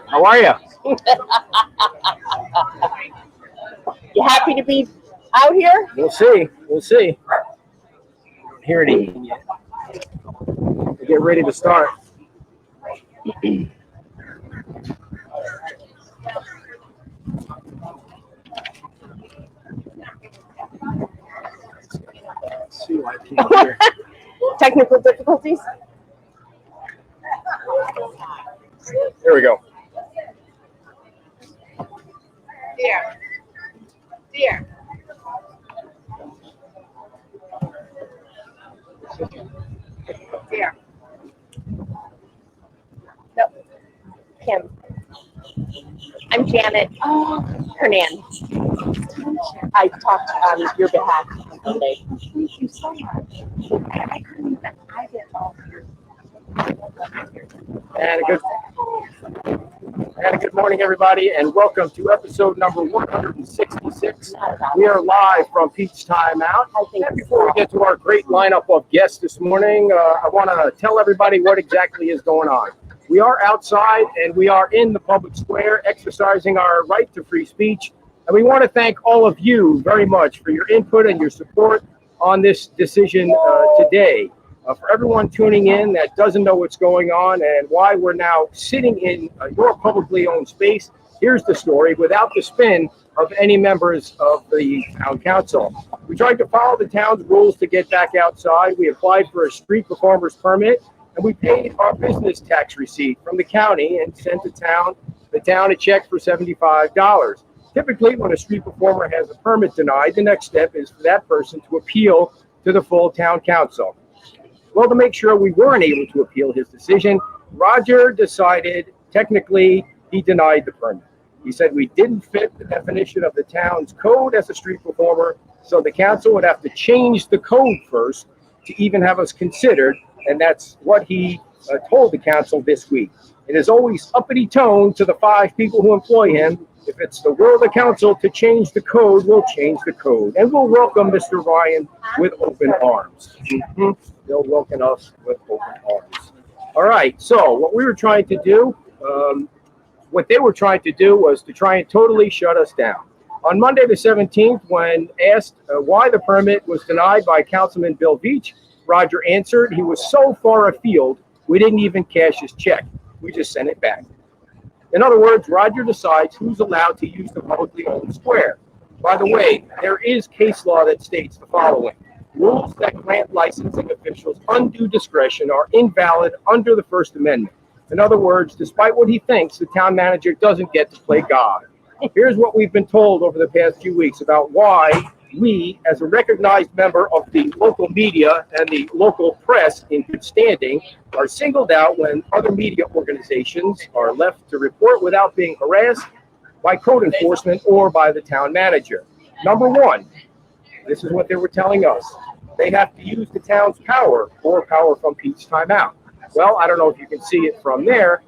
How are you? You happy to be out here? We'll see. We'll see. Don't hear anything yet. We'll get ready to start. Let's see why I can't hear. Technical difficulties? There we go. Dear. Dear. Dear. No. Kim. I'm Janet Hernandez. I talked on your behalf today. Thank you so much. I couldn't even, I did all your. And a good morning, everybody, and welcome to episode number 166. We are live from Peach Time Out. And before we get to our great lineup of guests this morning, I want to tell everybody what exactly is going on. We are outside and we are in the public square exercising our right to free speech. And we want to thank all of you very much for your input and your support on this decision today. For everyone tuning in that doesn't know what's going on and why we're now sitting in your publicly owned space, here's the story without the spin of any members of the town council. We tried to follow the town's rules to get back outside. We applied for a street performer's permit, and we paid our business tax receipt from the county and sent the town a check for $75. Typically, when a street performer has a permit denied, the next step is for that person to appeal to the full town council. Well, to make sure we weren't able to appeal his decision, Roger decided technically he denied the permit. He said we didn't fit the definition of the town's code as a street performer, so the council would have to change the code first to even have us considered, and that's what he told the council this week. In his always uppity tone to the 5 people who employ him, if it's the will of the council to change the code, we'll change the code. And we'll welcome Mr. Ryan with open arms. They'll welcome us with open arms. All right, so what we were trying to do, what they were trying to do was to try and totally shut us down. On Monday the 17th, when asked why the permit was denied by Councilman Bill Veach, Roger answered he was so far afield, we didn't even cash his check. We just sent it back. In other words, Roger decides who's allowed to use the publicly owned square. By the way, there is case law that states the following. Rules that grant licensing officials undue discretion are invalid under the First Amendment. In other words, despite what he thinks, the town manager doesn't get to play God. Here's what we've been told over the past few weeks about why we, as a recognized member of the local media and the local press in good standing, are singled out when other media organizations are left to report without being harassed by code enforcement or by the town manager. Number one, this is what they were telling us. They have to use the town's power or power from Pete's Time Out. Well, I don't know if you can see it from there,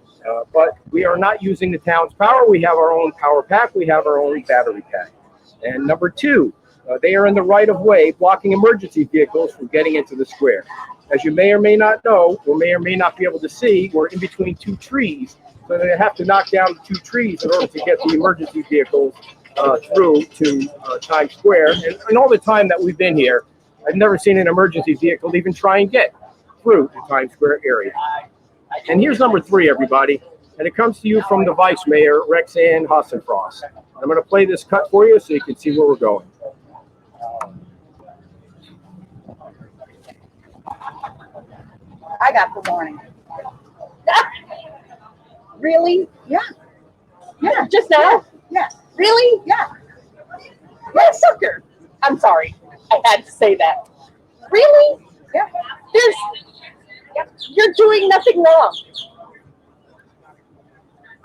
but we are not using the town's power. We have our own power pack. We have our own battery pack. And number two, they are in the right of way, blocking emergency vehicles from getting into the square. As you may or may not know, or may not be able to see, we're in between 2 trees. So they have to knock down the 2 trees in order to get the emergency vehicles through to Times Square. And all the time that we've been here, I've never seen an emergency vehicle even try and get through the Times Square area. And here's number 3, everybody. And it comes to you from the Vice Mayor, Rexanne Hassenfrost. I'm going to play this cut for you so you can see where we're going. I got the warning. Really? Yeah. Yeah. Just now? Yeah. Really? Yeah. Yeah, sucker. I'm sorry. I had to say that. Really? Yeah. You're doing nothing wrong.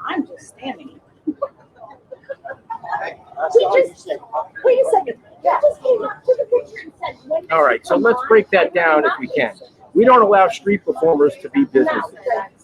I'm just standing. Wait a second. Yeah. Just came up to the picture and said, when All right, so let's break that down if we can. We don't allow street performers to be businesses.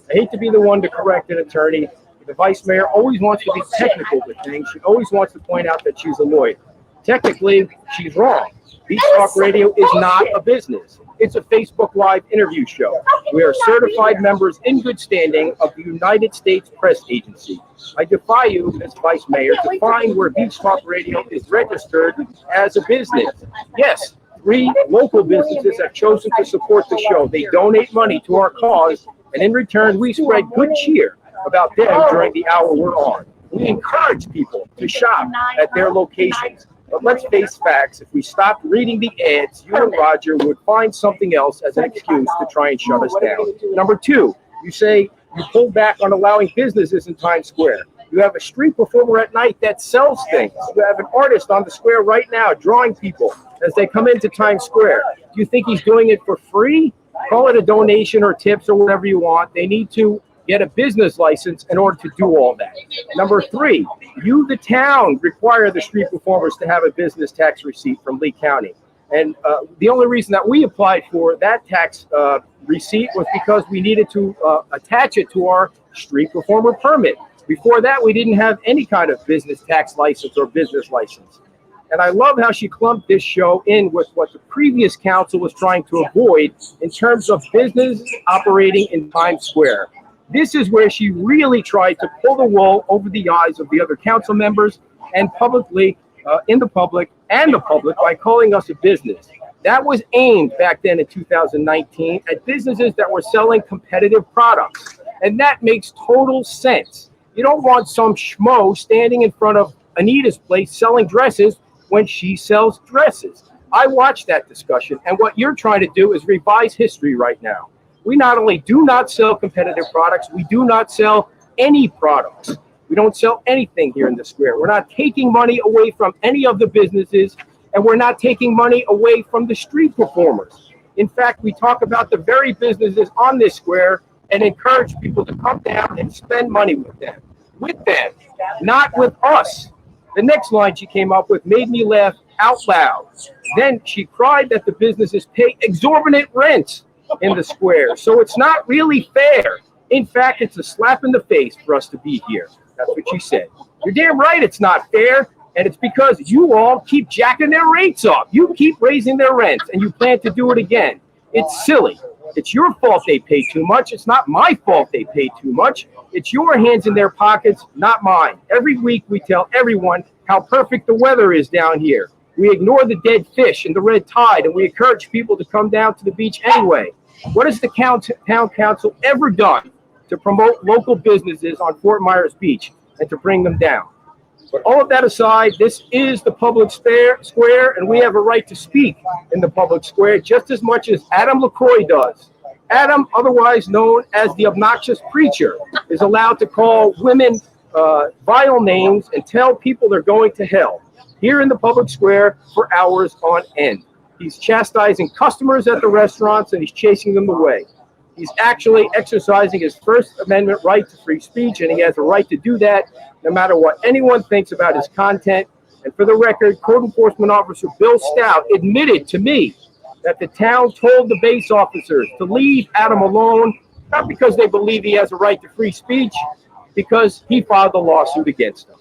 I hate to be the one to correct an attorney. The vice mayor always wants to be technical with things. She always wants to point out that she's a lawyer. Technically, she's wrong. Beach Talk Radio is not a business. It's a Facebook Live interview show. We are certified members in good standing of the United States Press Agency. I defy you, Ms. Vice Mayor, to find where Beach Talk Radio is registered as a business. Yes, 3 local businesses have chosen to support the show. They donate money to our cause, and in return, we spread good cheer about them during the hour we're on. We encourage people to shop at their locations. But let's face facts. If we stopped reading the ads, you and Roger would find something else as an excuse to try and shut us down. Number 2, you say you pulled back on allowing businesses in Times Square. You have a street performer at night that sells things. You have an artist on the square right now drawing people as they come into Times Square. Do you think he's doing it for free? Call it a donation or tips or whatever you want. They need to get a business license in order to do all that. Number 3, you, the town, require the street performers to have a business tax receipt from Lee County. And the only reason that we applied for that tax receipt was because we needed to attach it to our street performer permit. Before that, we didn't have any kind of business tax license or business license. And I love how she clumped this show in with what the previous council was trying to avoid in terms of business operating in Times Square. This is where she really tried to pull the wool over the eyes of the other council members and publicly in the public and the public by calling us a business. That was aimed back then in 2019 at businesses that were selling competitive products. And that makes total sense. You don't want some schmo standing in front of Anita's place selling dresses when she sells dresses. I watched that discussion, and what you're trying to do is revise history right now. We not only do not sell competitive products, we do not sell any products. We don't sell anything here in the square. We're not taking money away from any of the businesses, and we're not taking money away from the street performers. In fact, we talk about the very businesses on this square and encourage people to come down and spend money with them, not with us. The next line she came up with made me laugh out loud. Then she cried that the businesses pay exorbitant rent in the square, so it's not really fair. In fact, it's a slap in the face for us to be here. That's what she said. You're damn right it's not fair, and it's because you all keep jacking their rates up. You keep raising their rents, and you plan to do it again. It's silly. It's your fault they pay too much. It's not my fault they pay too much. It's your hands in their pockets, not mine. Every week we tell everyone how perfect the weather is down here. We ignore the dead fish and the red tide, and we encourage people to come down to the beach anyway. What has the town council ever done to promote local businesses on Fort Myers Beach and to bring them down? But all of that aside, this is the public square, and we have a right to speak in the public square just as much as Adam LaCroix does. Adam, otherwise known as the obnoxious preacher, is allowed to call women vile names and tell people they're going to hell here in the public square for hours on end. He's chastising customers at the restaurants, and he's chasing them away. He's actually exercising his First Amendment right to free speech, and he has a right to do that no matter what anyone thinks about his content. And for the record, Code Enforcement Officer Bill Stout admitted to me that the town told the base officers to leave Adam alone, not because they believe he has a right to free speech, because he filed a lawsuit against him.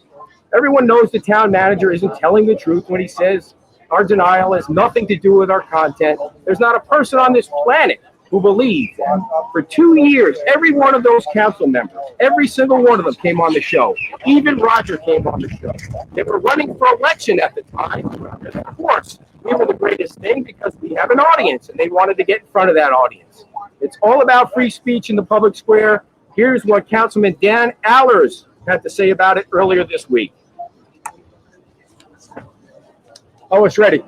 Everyone knows the town manager isn't telling the truth when he says our denial has nothing to do with our content. There's not a person on this planet who believes that. For 2 years, every one of those council members, every single one of them came on the show. Even Roger came on the show. They were running for election at the time. Of course, we were the greatest thing because we have an audience, and they wanted to get in front of that audience. It's all about free speech in the public square. Here's what Councilman Dan Allers had to say about it earlier this week. Oh, it's ready.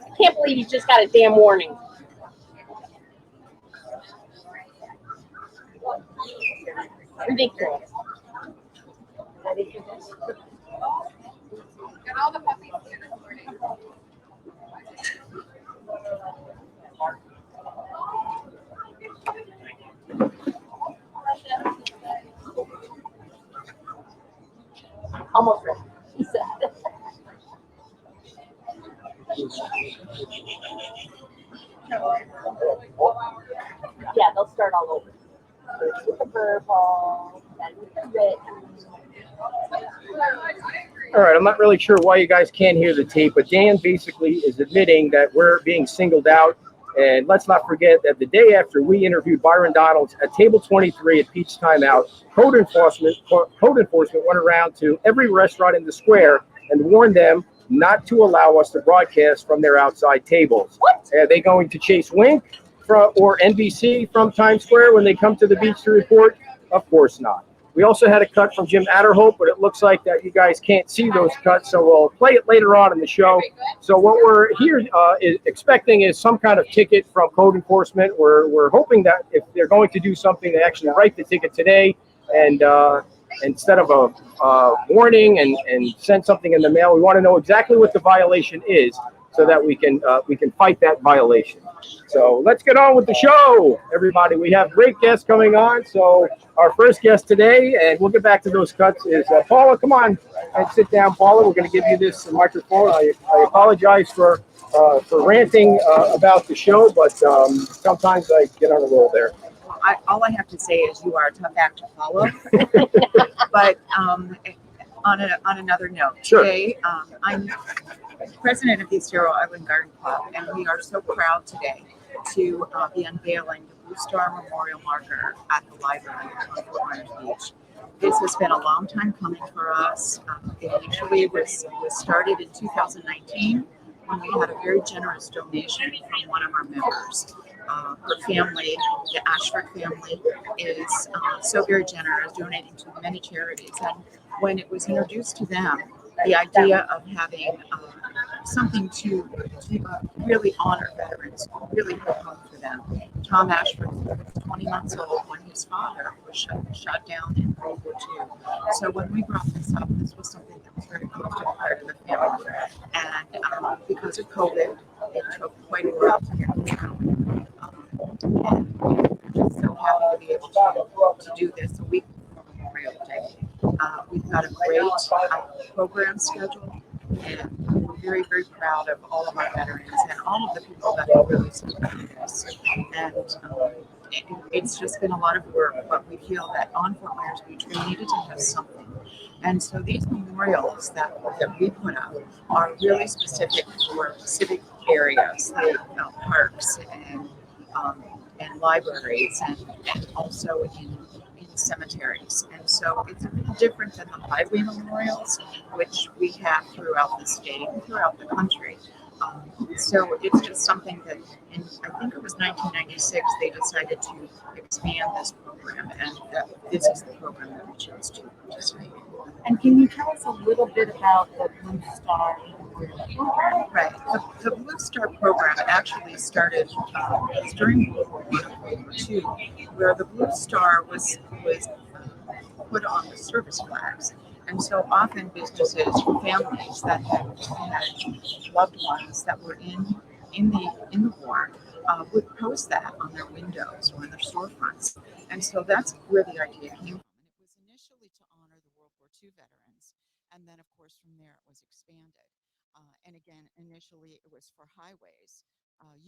I can't believe you just got a damn warning. Ridiculous. Got all the puppies here this morning. Almost ready. He said. Yeah, they'll start all over. First with the verbal, then with the written. All right, I'm not really sure why you guys can't hear the tape, but Dan basically is admitting that we're being singled out. And let's not forget that the day after we interviewed Byron Donalds at table 23 at Peach Timeout, Code enforcement went around to every restaurant in the square and warned them not to allow us to broadcast from their outside tables. What? Are they going to chase Wink or NBC from Times Square when they come to the beach to report? Of course not. We also had a cut from Jim Adderhope, but it looks like that you guys can't see those cuts, so we'll play it later on in the show. So what we're here is expecting is some kind of ticket from Code Enforcement. We're hoping that if they're going to do something, they actually write the ticket today, and instead of a warning and send something in the mail, we want to know exactly what the violation is so that we can fight that violation. So let's get on with the show, everybody. We have great guests coming on. So our first guest today, and we'll get back to those cuts, is Paula. Come on and sit down, Paula. We're going to give you this microphone. I apologize for ranting about the show, but sometimes I get on a roll there. All I have to say is you are a tough act to follow. But on another note, Sure. Today I'm president of the East Hero Island Garden Club, and we are so proud today to be unveiling the Blue Star Memorial Marker at the library on Fort Myers Beach. This has been a long time coming for us. It initially was started in 2019 when we had a very generous donation from one of our members. Her family, the Ashford family, is so very generous, donating to many charities. And when it was introduced to them, the idea of having something to really honor veterans, really hit home for them. Tom Ashford was 20 months old when his father was shot down in World War II. So when we brought this up, this was something that was very close to the heart of the family. And because of COVID, it took quite a while to get this going. And we're just so happy to be able to do this a week before Memorial Day. We've got a great program scheduled, and we're very, very proud of all of our veterans and all of the people that have really supported this. And it's just been a lot of work, but we feel that on Fort Myers Beach, we needed to have something. And so these memorials that we put up are really specific for civic areas, like parks and libraries, and also in cemeteries. And so it's a little different than the highway memorials, which we have throughout the state and throughout the country. So it's just something that, in I think it was 1996, they decided to expand this program, and this is the program that we chose to participate in. And can you tell us a little bit about the Blue Star program? Right. The Blue Star program actually started during World War I and World War II, where the Blue Star was put on the service flags. And so often businesses or families that had loved ones that were in the war would post that on their windows or in their storefronts. And so that's where the idea came from. It was initially to honor the World War II veterans, and then, of course, from there it was expanded. And again, initially it was for highways.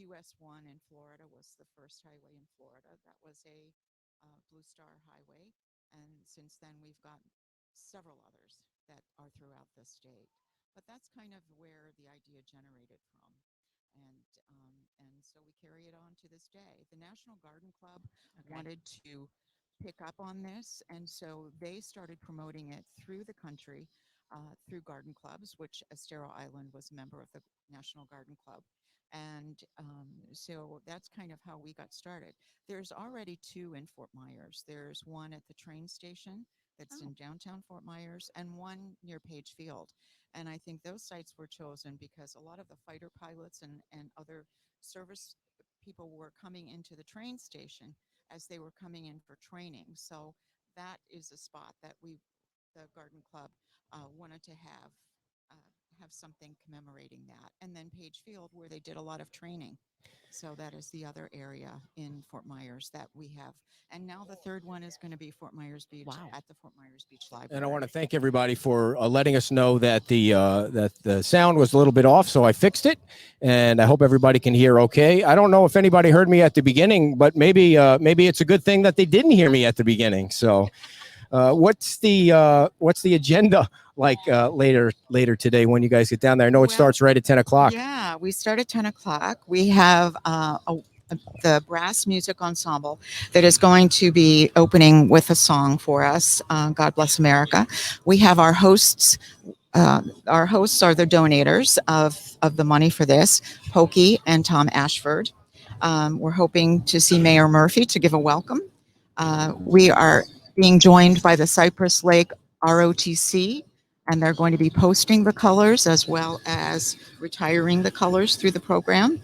US 1 in Florida was the first highway in Florida. That was a Blue Star highway. And since then, we've got several others that are throughout the state. But that's kind of where the idea generated from. And so we carry it on to this day. The National Garden Club wanted to pick up on this, and so they started promoting it through the country through garden clubs, which Estero Island was a member of the National Garden Club. And so that's kind of how we got started. There's already two in Fort Myers. There's one at the train station that's in downtown Fort Myers, and one near Page Field. And I think those sites were chosen because a lot of the fighter pilots and other service people were coming into the train station as they were coming in for training. So that is a spot that the Garden Club, wanted to have something commemorating that. And then Page Field, where they did a lot of training. So that is the other area in Fort Myers that we have. And now the third one is going to be Fort Myers Beach at the Fort Myers Beach Library. And I want to thank everybody for letting us know that the sound was a little bit off, so I fixed it, and I hope everybody can hear okay. I don't know if anybody heard me at the beginning, but maybe it's a good thing that they didn't hear me at the beginning. So, what's the agenda like later today when you guys get down there? I know it starts right at 10 o'clock. Yeah, we start at 10 o'clock. We have the brass music ensemble that is going to be opening with a song for us, God Bless America. We have our hosts. Our hosts are the donators of the money for this, Pokey and Tom Ashford. We're hoping to see Mayor Murphy to give a welcome. We are being joined by the Cypress Lake ROTC, and they're going to be posting the colors as well as retiring the colors through the program.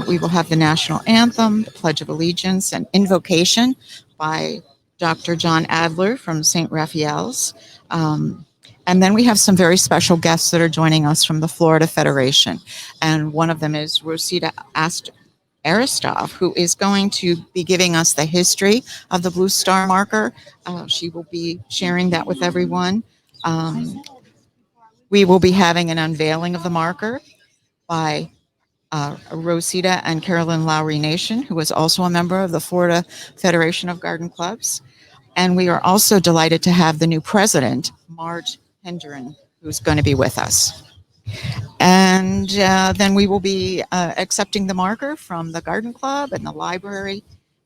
We will have the national anthem, the Pledge of Allegiance, and invocation by Dr. John Adler from St. Raphael's. And then we have some very special guests that are joining us from the Florida Federation. And one of them is Rosita Aristov, who is going to be giving us the history of the Blue Star marker. She will be sharing that with everyone. We will be having an unveiling of the marker by Rosita and Carolyn Lowry Nation, who is also a member of the Florida Federation of Garden Clubs. And we are also delighted to have the new president, Marge Hendren, who's going to be with us. And then we will be accepting the marker from the Garden Club and the library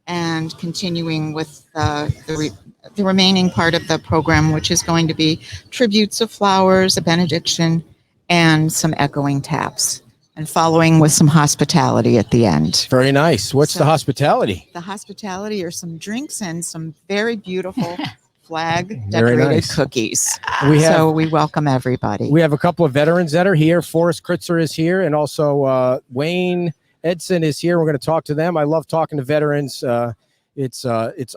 and continuing with the remaining part of the program, which is going to be tributes of flowers, a benediction, and some echoing taps, and following with some hospitality at the end. Very nice. What's the hospitality? The hospitality are some drinks and some very beautiful flag Very decorated nice. cookies. We We welcome everybody. We have a couple of veterans that are here. Forrest Kritzer is here, and also Wayne Edson is here. We're going to talk to them. I love talking to veterans. It's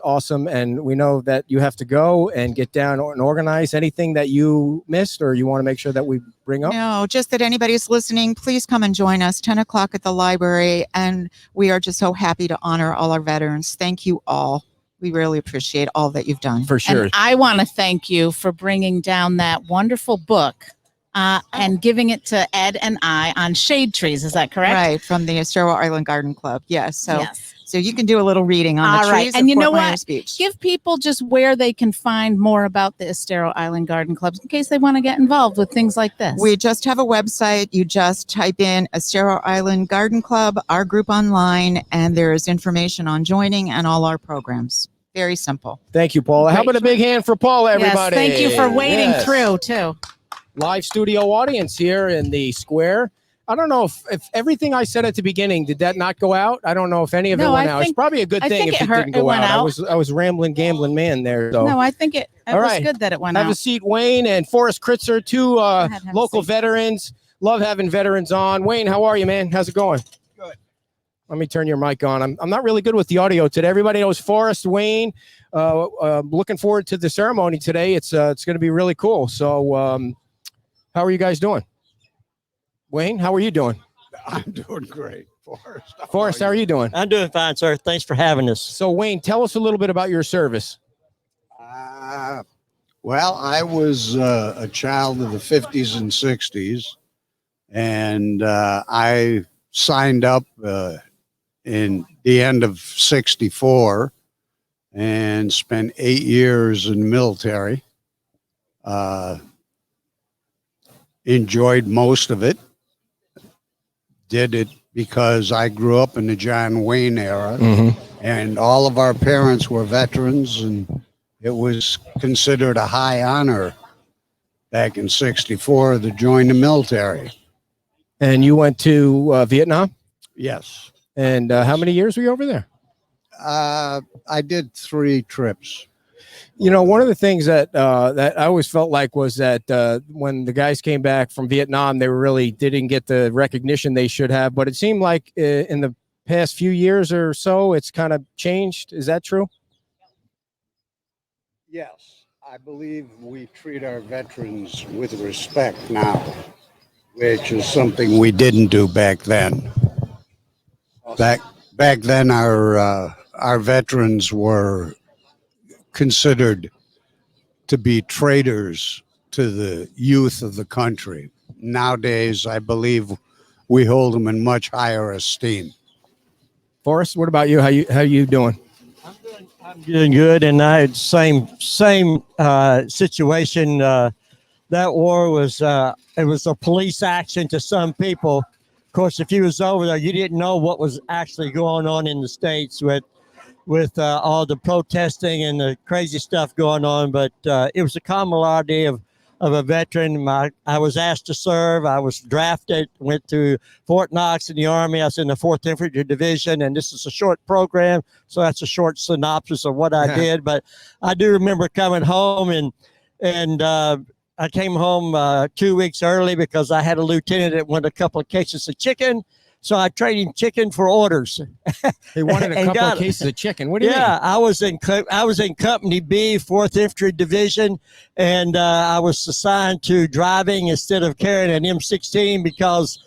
awesome, and we know that you have to go and get down and organize. Anything that you missed or you want to make sure that we bring up? No, just that anybody's listening, please come and join us 10 o'clock at the library. And we are just so happy to honor all our veterans. Thank you all. We really appreciate all that you've done. For sure. And I want to thank you for bringing down that wonderful book and giving it to Ed and I on shade trees. Is that correct? Right, from the Estero Island Garden Club. Yes. Yes. So you can do a little reading on All the right. trees And of you know Fort what? Myers Beach. Give people just where they can find more about the Estero Island Garden Clubs in case they want to get involved with things like this. We just have a website. You just type in Estero Island Garden Club, our group online, and there is information on joining and all our programs. Very simple. Thank you, Paula. How Great. about a big hand for Paula, everybody? Yes, thank you for wading Yes. through too. Live studio audience here in the square. I don't know if everything I said at the beginning, did that not go out? I don't know if any of it No, went I out. It's think- probably a good I thing think if it it hurt- didn't it go went out. out. I was rambling, gambling man there. So. No, I think it All was right. good that it went Have out. a seat, Wayne and Forrest Kritzer, two ahead, have a local seat. veterans. Love having veterans on. Wayne, how are you, man? How's it going? Good. Let me turn your mic on. I'm not really good with the audio today. Everybody knows Forrest, Wayne. Looking forward to the ceremony today. It's going to be really cool. So, how are you guys doing? Wayne, how are you doing? I'm doing great, Forrest. Forrest, how are you doing? I'm doing fine, sir. Thanks for having us. So, Wayne, tell us a little bit about your service. Well, I was a child of the 50s and 60s, and I signed up in the end of 64 and spent 8 years in the military. Enjoyed most of it. Did it because I grew up in the John Wayne era, and all of our parents were veterans, and it was considered a high honor back in 64 to join the military. And you went to Vietnam? Yes. And how many years were you over there? I did 3 trips. You know, one of the things that that I always felt like was that when the guys came back from Vietnam, they really didn't get the recognition they should have. But it seemed like in the past few years or so, it's kind of changed. Is that true? Yes. I believe we treat our veterans with respect now, which is something we didn't do back then. Back then, our veterans were considered to be traitors to the youth of the country. Nowadays, I believe we hold them in much higher esteem. Forrest, what about you? How you doing? I'm doing good, and I had same situation. That war was it was a police action to some people. Of course, if you was over there, you didn't know what was actually going on in the States with all the protesting and the crazy stuff going on. But it was a camaraderie of a veteran. I was asked to serve. I was drafted, went to Fort Knox in the Army. I was in the 4th Infantry Division, and this is a short program, so that's a short synopsis of what I did. But I do remember coming home, and I came home 2 weeks early because I had a lieutenant that wanted a couple of cases of chicken. So I traded chicken for orders. They wanted a And couple got of it. cases of chicken. What do you mean? Yeah, I was in Company B, 4th Infantry Division, and I was assigned to driving instead of carrying an M16 because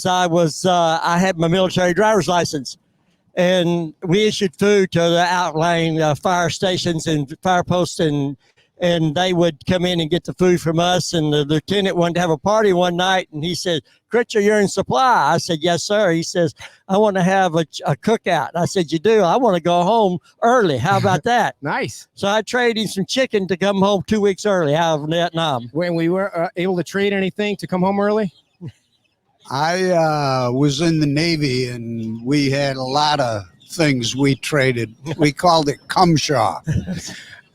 I had my military driver's license, and we issued food to the outlying fire stations and fire posts, and they would come in and get the food from us. And the lieutenant wanted to have a party one night, and he said, "Kritzer, you're in supply." I said, "Yes, sir." He says, "I want to have a cookout." I said, "You do? I want to go home early. How about that?" Nice. So I traded him some chicken to come home 2 weeks early out of Vietnam. When we were able to trade anything to come home early? I was in the Navy, and we had a lot of things we traded. We called it cumshaw.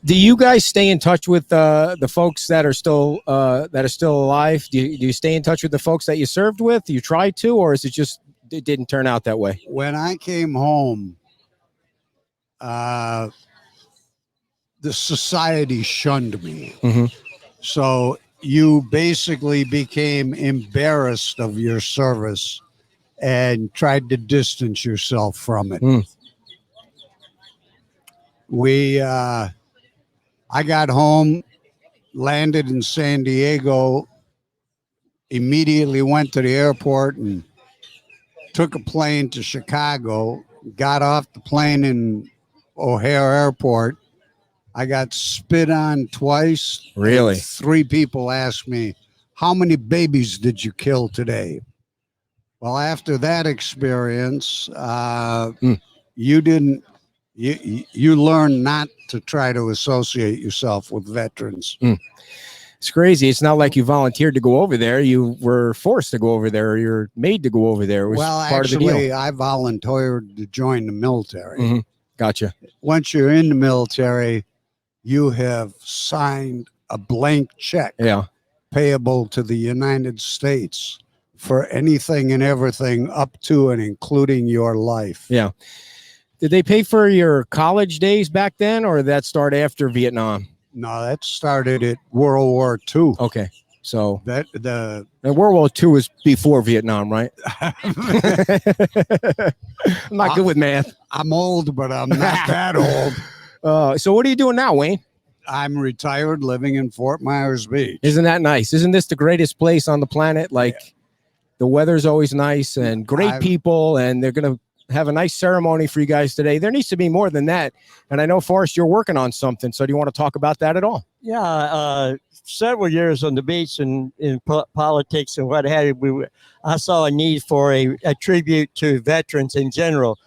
Do you guys stay in touch with the folks that are still alive? Do you stay in touch with the folks that you served with? You tried to, or is it just it didn't turn out that way? When I came home, the society shunned me. Mm-hmm. So you basically became embarrassed of your service and tried to distance yourself from it. I got home, landed in San Diego, immediately went to the airport and took a plane to Chicago, got off the plane in O'Hare Airport. I got spit on twice. Really? 3 people asked me, how many babies did you kill today? Well, after that experience, you learn not to try to associate yourself with veterans. It's crazy. It's not like you volunteered to go over there. You were forced to go over there, or you're made to go over there. It was part of the deal. I volunteered to join the military. Mm-hmm. Gotcha. Once you're in the military, you have signed a blank check payable to the United States for anything and everything up to and including your life. Yeah. Did they pay for your college days back then, or did that start after Vietnam? No, that started at World War II. Okay. So and World War II was before Vietnam, right? I'm not good with math. I'm old, but I'm not that old. So what are you doing now, Wayne? I'm retired, living in Fort Myers Beach. Isn't that nice? Isn't this the greatest place on the planet? Like, the weather's always nice and great people, and they're going to have a nice ceremony for you guys today. There needs to be more than that. And I know, Forrest, you're working on something. So do you want to talk about that at all? Yeah, several years on the beach and in politics and what have you, I saw a need for a tribute to veterans in general,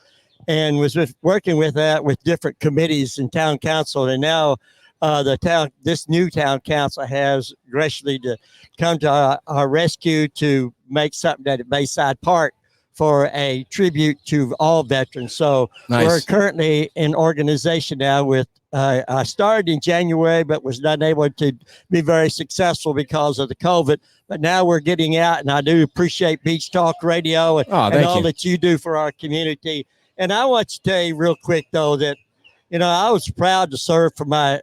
and was working with that with different committees and town council. And now this new town council has graciously to come to our rescue to make something at Bayside Park for a tribute to all veterans. So we're currently in organization now with, I started in January, but was not able to be very successful because of the COVID. But now we're getting out, and I do appreciate Beach Talk Radio and all that you do for our community. And I want to tell you real quick, though, that, I was proud to serve for my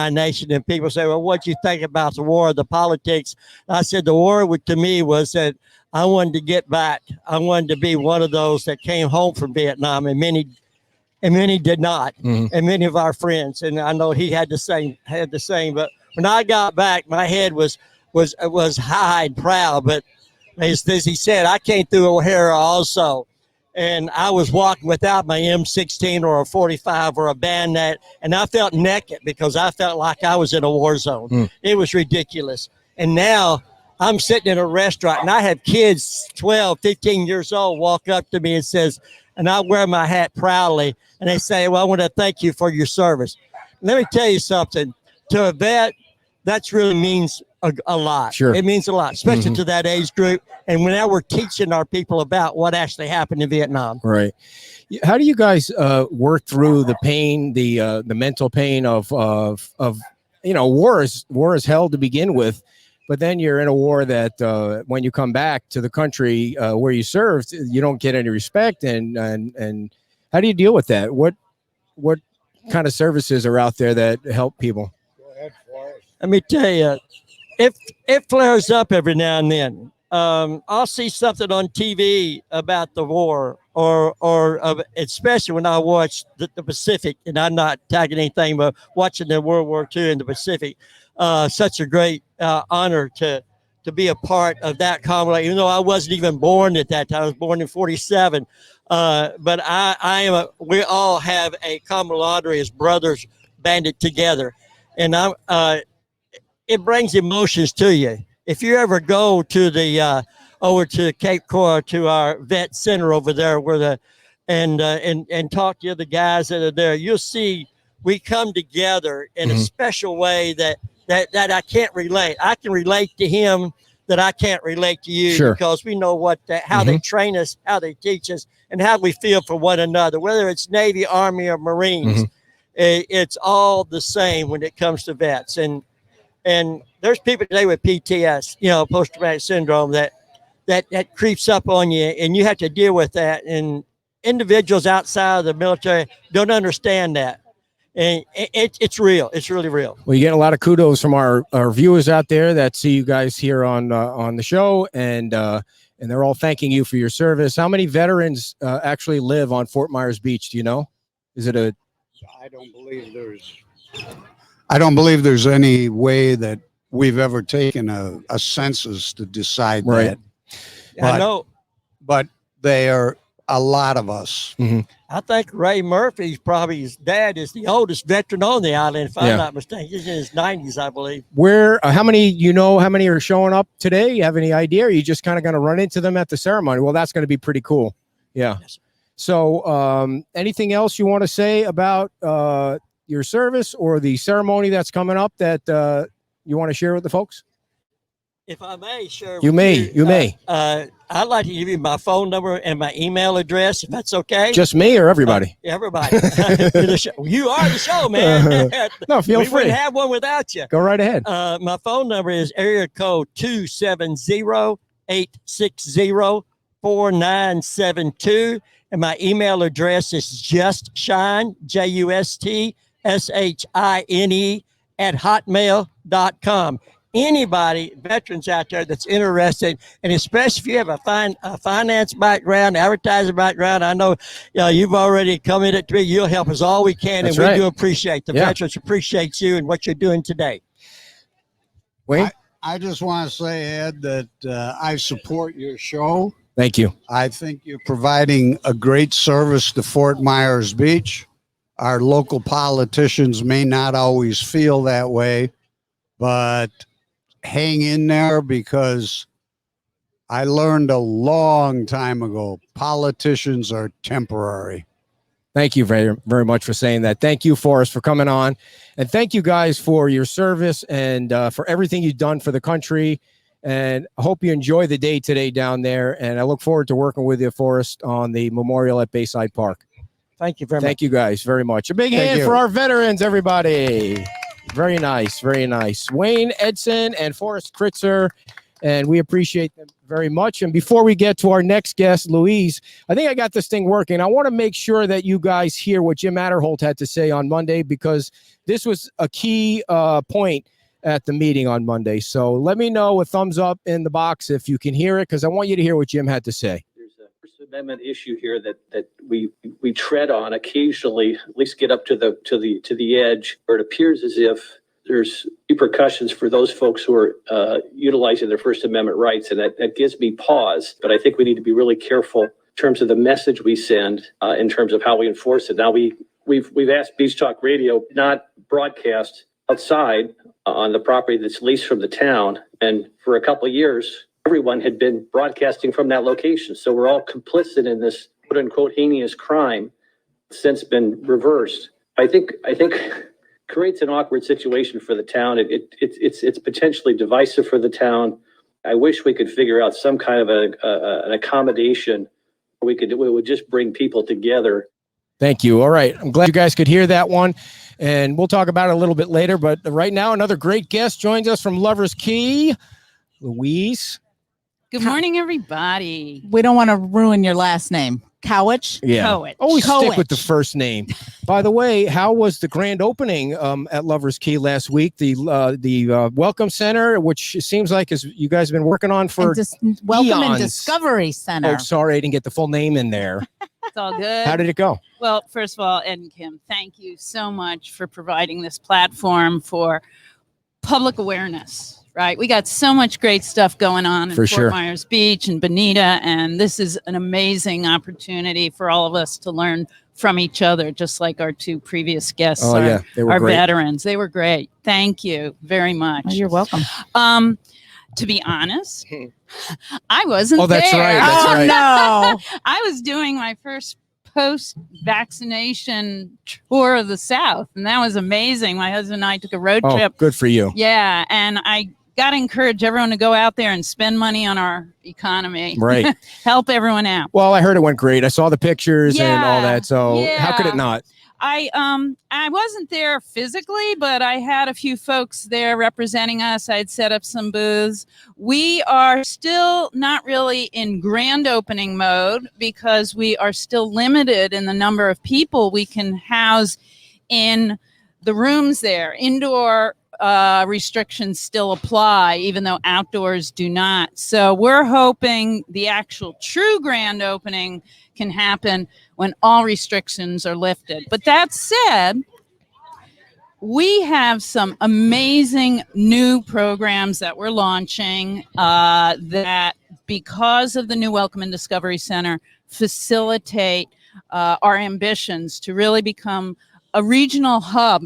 nation. And people say, well, what do you think about the war, the politics? I said, the war to me was that I wanted to get back. I wanted to be one of those that came home from Vietnam, and many did not. Mm-hmm. And many of our friends, and I know he had the same. But when I got back, my head was high and proud. But as he said, I came through O'Hara also, and I was walking without my M16 or a 45 or a bayonet, and I felt naked because I felt like I was in a war zone. It was ridiculous. And now I'm sitting in a restaurant, and I have kids 12, 15 years old walk up to me and says, and I wear my hat proudly, and they say, well, I want to thank you for your service. Let me tell you something. To a vet, that really means a lot. Sure. It means a lot, especially to that age group. And now we're teaching our people about what actually happened in Vietnam. Right. How do you guys work through the pain, the mental pain of war is hell to begin with, but then you're in a war that when you come back to the country where you served, you don't get any respect. And how do you deal with that? What kind of services are out there that help people? Go ahead, Forrest. Let me tell you, it flares up every now and then. I'll see something on TV about the war, or especially when I watch the Pacific, and I'm not tagging anything, but watching the World War II in the Pacific. Such a great honor to be a part of that camaraderie, even though I wasn't even born at that time. I was born in 47. But we all have a camaraderie as brothers banded together. And it brings emotions to you. If you ever go to over to Cape Coral, to our vet center over there, and talk to the guys that are there, you'll see we come together in a special way that I can't relate. I can relate to him that I can't relate to you Sure. because we know how they train us, how they teach us, and how we feel for one another, whether it's Navy, Army, or Marines. It's all the same when it comes to vets. And there's people today with PTS, post-traumatic syndrome, that creeps up on you, and you have to deal with that. And individuals outside of the military don't understand that. And it's real. It's really real. Well, you get a lot of kudos from our viewers out there that see you guys here on the show, and they're all thanking you for your service. How many veterans actually live on Fort Myers Beach? Do you know? Is it a? I don't believe there's any way that we've ever taken a census to decide that. I know, but they are a lot of us. I think Ray Murphy's probably his dad is the oldest veteran on the island, if I'm not mistaken. He's in his 90s, I believe. Where? How many are showing up today? You have any idea? Or are you just kind of going to run into them at the ceremony? Well, that's going to be pretty cool. Yeah. Yes. So, anything else you want to say about your service or the ceremony that's coming up that you want to share with the folks? If I may, sure. You may. I'd like to give you my phone number and my email address, if that's okay. Just me or everybody? Everybody. You are the show, man. No, feel free. We wouldn't have one without you. Go right ahead. My phone number is area code 270-860-4972. And my email address is justshine, JUSTSHINE @hotmail.com. Anybody, veterans out there that's interested, and especially if you have a finance background, advertising background, I know you've already committed to me. You'll help us all we can, and we do appreciate the veterans appreciate you and what you're doing today. Wayne? I just want to say, Ed, that I support your show. Thank you. I think you're providing a great service to Fort Myers Beach. Our local politicians may not always feel that way, but hang in there, because I learned a long time ago, politicians are temporary. Thank you very, very much for saying that. Thank you, Forrest, for coming on. And thank you guys for your service and for everything you've done for the country. And I hope you enjoy the day today down there. And I look forward to working with you, Forrest, on the memorial at Bayside Park. Thank you very much. Thank you guys very much. A big hand for our veterans, everybody. Very nice. Very nice. Wayne Edson and Forrest Kritzer. And we appreciate them very much. And before we get to our next guest, Louise, I think I got this thing working. I want to make sure that you guys hear what Jim Adderholt had to say on Monday, because this was a key point at the meeting on Monday. So let me know a thumbs up in the box if you can hear it, because I want you to hear what Jim had to say. There's a First Amendment issue here that we tread on occasionally, at least get up to the edge, where it appears as if there's repercussions for those folks who are utilizing their First Amendment rights, and that gives me pause. But I think we need to be really careful in terms of the message we send, in terms of how we enforce it. Now we've asked Beach Talk Radio not broadcast outside on the property that's leased from the town, and for a couple of years, everyone had been broadcasting from that location. So we're all complicit in this quote unquote heinous crime, since been reversed. I think creates an awkward situation for the town. It's potentially divisive for the town. I wish we could figure out some kind of an accommodation where it would just bring people together. Thank you. All right. I'm glad you guys could hear that one. And we'll talk about it a little bit later. But right now, another great guest joins us from Lover's Key, Louise. Good morning, everybody. We don't want to ruin your last name. Cowich? Yeah. Cowich. Always stick with the first name. By the way, how was the grand opening at Lover's Key last week? The Welcome Center, which seems like is you guys have been working on for Welcome and eons. Discovery Center. Oh, sorry, I didn't get the full name in there. It's all good. How did it go? Well, first of all, Ed and Kim, thank you so much for providing this platform for public awareness. Right. We got so much great stuff going on in Fort Myers Beach and Bonita, and this is an amazing opportunity for all of us to learn from each other, just like our two previous guests, they were our great. Veterans. They were great. Thank you very much. Oh, you're welcome. To be honest, I wasn't there. That's right. That's right. No. I was doing my first post-vaccination tour of the South, and that was amazing. My husband and I took a road trip. Good for you. Yeah, and I got to encourage everyone to go out there and spend money on our economy. Right. Help everyone out. Well, I heard it went great. I saw the pictures and all that. So how could it Yeah. not? I wasn't there physically, but I had a few folks there representing us. I'd set up some booths. We are still not really in grand opening mode because we are still limited in the number of people we can house in the rooms there. Indoor restrictions still apply, even though outdoors do not. So we're hoping the actual true grand opening can happen when all restrictions are lifted. But that said, we have some amazing new programs that we're launching that, because of the new Welcome and Discovery Center, facilitate our ambitions to really become a regional hub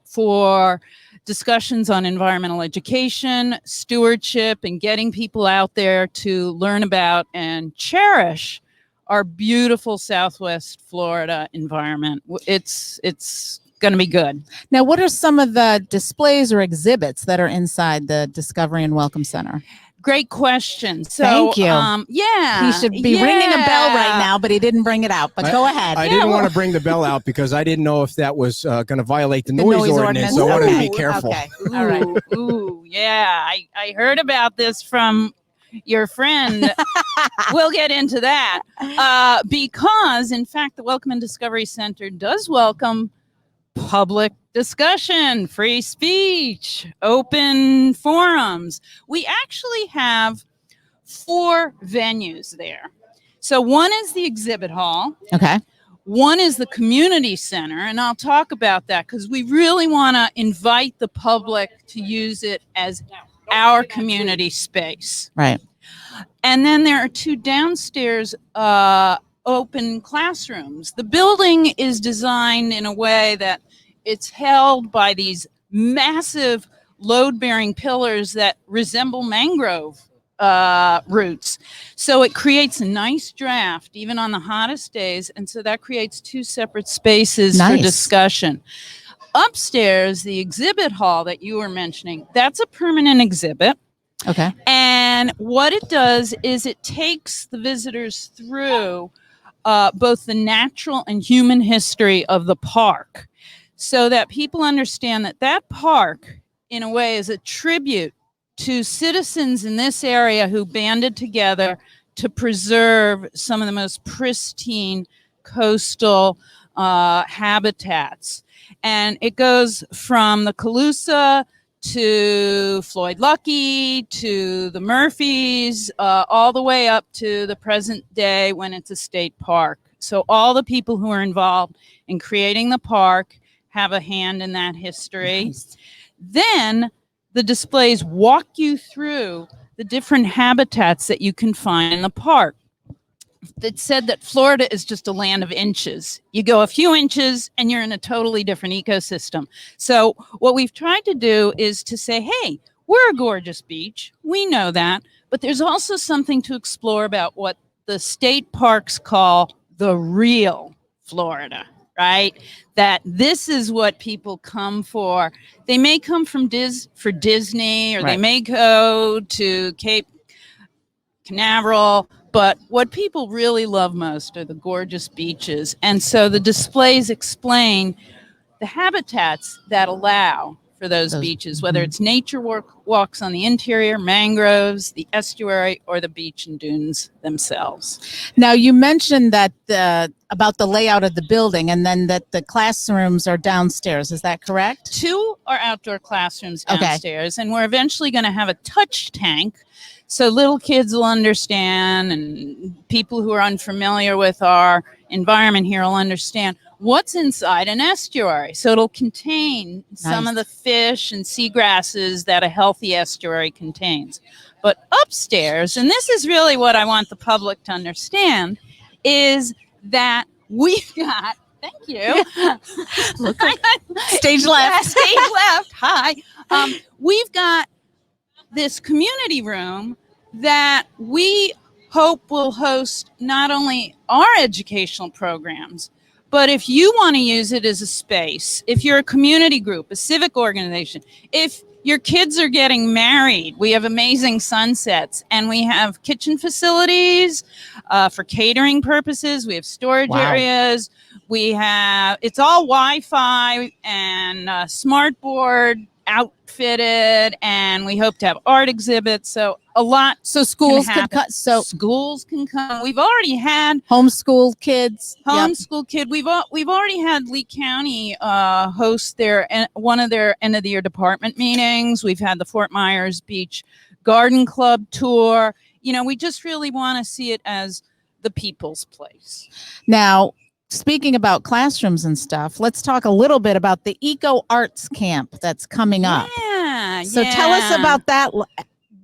for discussions on environmental education, stewardship, and getting people out there to learn about and cherish our beautiful Southwest Florida environment. It's going to be good. Now, what are some of the displays or exhibits that are inside the Discovery and Welcome Center? Great question. So, Thank you. Yeah. He should be ringing a bell right now, but he didn't bring it out. But go ahead. I didn't want to bring the bell out because I didn't know if that was going to violate the noise ordinance. So I wanted to be careful. Okay. All right. Ooh, yeah. I heard about this from your friend. We'll get into that. Because, in fact, the Welcome and Discovery Center does welcome public discussion, free speech, open forums. We actually have 4 venues there. So one is the exhibit hall. Okay. One is the community center, and I'll talk about that because we really want to invite the public to use it as our community space. Right. And then there are 2 downstairs open classrooms. The building is designed in a way that it's held by these massive load-bearing pillars that resemble mangrove roots. So it creates a nice draft even on the hottest days. And so that creates 2 separate spaces for discussion. Upstairs, the exhibit hall that you were mentioning, that's a permanent exhibit. Okay. And what it does is it takes the visitors through both the natural and human history of the park so that people understand that that park, in a way, is a tribute to citizens in this area who banded together to preserve some of the most pristine coastal habitats. And it goes from the Calusa to Floyd Lucky, to the Murphys, all the way up to the present day when it's a state park. So all the people who are involved in creating the park have a hand in that history. Nice. Then the displays walk you through the different habitats that you can find in the park. That said that Florida is just a land of inches. You go a few inches and you're in a totally different ecosystem. So what we've tried to do is to say, hey, we're a gorgeous beach. We know that. But there's also something to explore about what the state parks call the real Florida, right? That this is what people come for. They may come from for Disney, or they may go to Cape Canaveral, but what people really love most are the gorgeous beaches. And so the displays explain the habitats that allow for those beaches, whether it's nature walks on the interior, mangroves, the estuary, or the beach and dunes themselves. Now, you mentioned that about the layout of the building, and then that the classrooms are downstairs. Is that correct? 2 are outdoor classrooms downstairs, and we're eventually going to have a touch tank so little kids will understand, and people who are unfamiliar with our environment here will understand what's inside an estuary. So it'll contain some of the fish and seagrasses that a healthy estuary contains. But upstairs, and this is really what I want the public to understand, is that we've got, thank you. Stage left. Stage left. Hi. We've got this community room that we hope will host not only our educational programs, but if you want to use it as a space, if you're a community group, a civic organization, if your kids are getting married. We have amazing sunsets, and we have kitchen facilities for catering purposes. We have storage areas. We have, it's all Wi-Fi and smart board outfitted, and we hope to have art exhibits. So a lot. So schools can cut. So schools can come. We've already had homeschool kids. Homeschool kid. We've already had Lee County host one of their end of the year department meetings. We've had the Fort Myers Beach Garden Club tour. You know, we just really want to see it as the people's place. Now, speaking about classrooms and stuff, let's talk a little bit about the Eco Arts Camp that's coming up. Yeah. So tell us about that.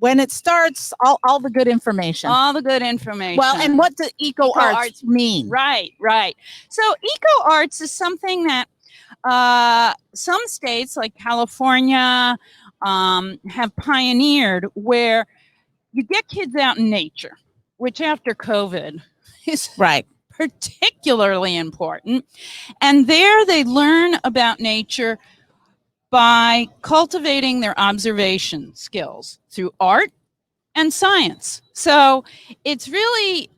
When it starts, all the good information. All the good information. Well, and what does Eco Arts mean? Right. So Eco Arts is something that some states like California have pioneered, where you get kids out in nature, which after COVID is particularly important. And there they learn about nature by cultivating their observation skills through art and science. So it's really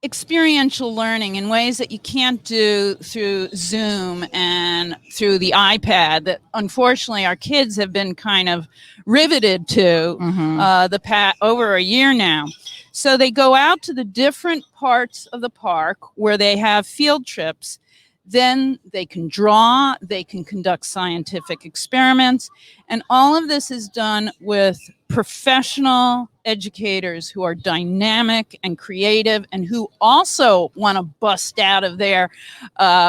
experiential learning in ways that you can't do through Zoom and through the iPad that unfortunately our kids have been kind of riveted to over a year now. So they go out to the different parts of the park where they have field trips. Then they can draw, they can conduct scientific experiments, and all of this is done with professional educators who are dynamic and creative and who also want to bust out of their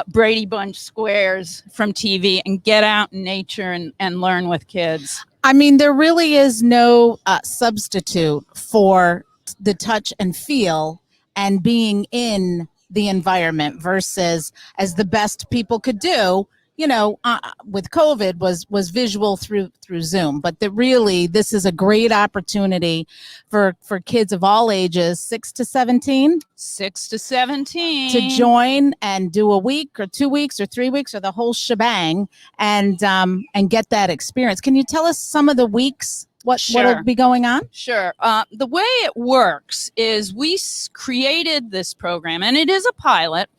Brady Bunch squares from TV and get out in nature and learn with kids. I mean, there really is no substitute for the touch and feel and being in the environment versus, as the best people could do, you know, with COVID was visual through Zoom. But this is a great opportunity for kids of all ages, 6 to 17. 6 to 17. To join and do a week or 2 weeks or 3 weeks or the whole shebang and get that experience. Can you tell us some of the weeks? What'll be going on? Sure. The way it works is we created this program, and it is a pilot,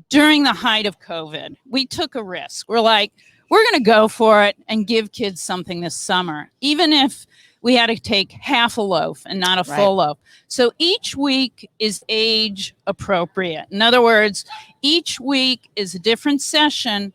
during the height of COVID. We took a risk. We're like, we're going to go for it and give kids something this summer, even if we had to take half a loaf and not a full loaf. So each week is age appropriate. In other words, each week is a different session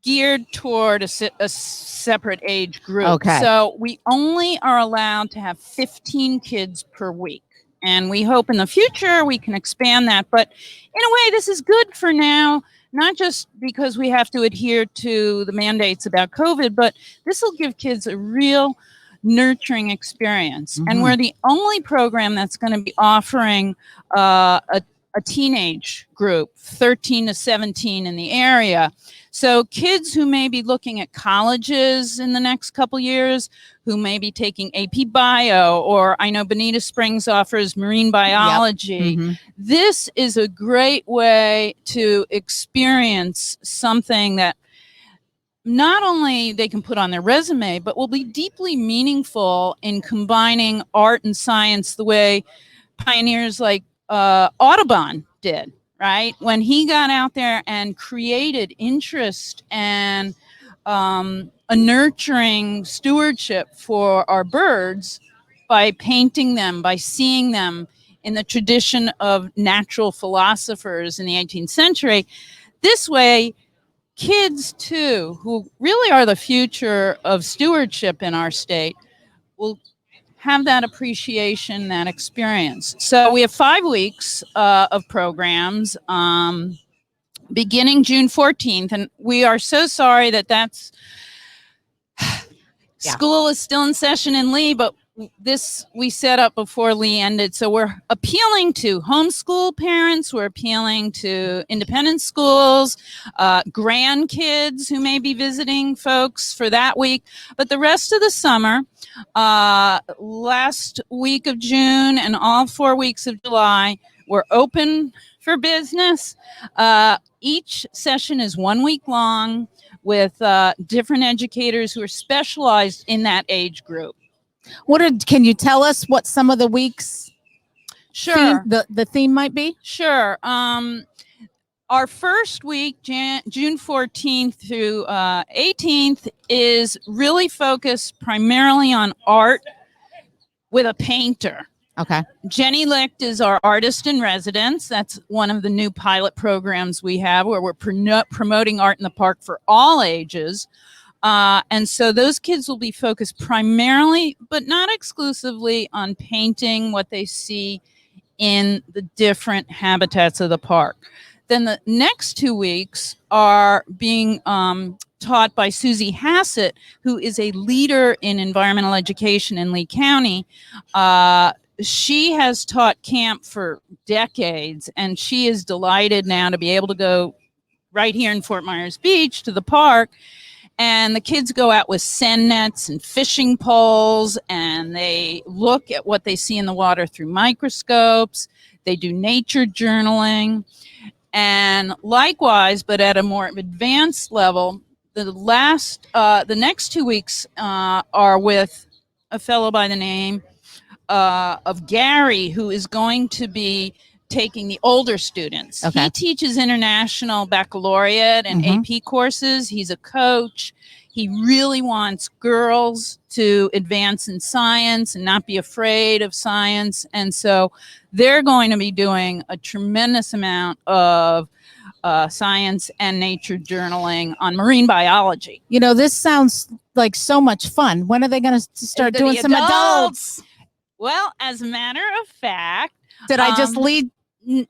geared toward a separate age group. Okay. So we only are allowed to have 15 kids per week. And we hope in the future we can expand that. But in a way, this is good for now, not just because we have to adhere to the mandates about COVID, but this will give kids a real nurturing experience. And we're the only program that's going to be offering a teenage group, 13 to 17 in the area. So kids who may be looking at colleges in the next couple years, who may be taking AP Bio, or I know Bonita Springs offers marine biology. This is a great way to experience something that not only they can put on their resume, but will be deeply meaningful in combining art and science the way pioneers like Audubon did, right? When he got out there and created interest and a nurturing stewardship for our birds by painting them, by seeing them in the tradition of natural philosophers in the 18th century. This way, kids too, who really are the future of stewardship in our state, will have that appreciation, that experience. So we have 5 weeks of programs beginning June 14th. And we are so sorry that's school is still in session in Lee, but this we set up before Lee ended. So we're appealing to homeschool parents. We're appealing to independent schools, grandkids who may be visiting folks for that week. But the rest of the summer, last week of June and all 4 weeks of July, we're open for business. Each session is 1 week long with different educators who are specialized in that age group. Can you tell us what some of the weeks Sure. the theme might be? Sure. Our first week, June 14th through 18th, is really focused primarily on art with a painter. Okay. Jenny Licht is our artist in residence. That's one of the new pilot programs we have where we're promoting art in the park for all ages. And so those kids will be focused primarily, but not exclusively, on painting what they see in the different habitats of the park. Then the next 2 weeks are being taught by Susie Hassett, who is a leader in environmental education in Lee County. She has taught camp for decades, and she is delighted now to be able to go right here in Fort Myers Beach to the park. And the kids go out with send nets and fishing poles, and they look at what they see in the water through microscopes. They do nature journaling. And likewise, but at a more advanced level, the next 2 weeks are with a fellow by the name of Gary, who is going to be taking the older students. Okay. He teaches international baccalaureate and AP courses. He's a coach. He really wants girls to advance in science and not be afraid of science. And so they're going to be doing a tremendous amount of science and nature journaling on marine biology. You know, this sounds like so much fun. When are they going to start doing some adults? Well, as a matter of fact, Did I just lead?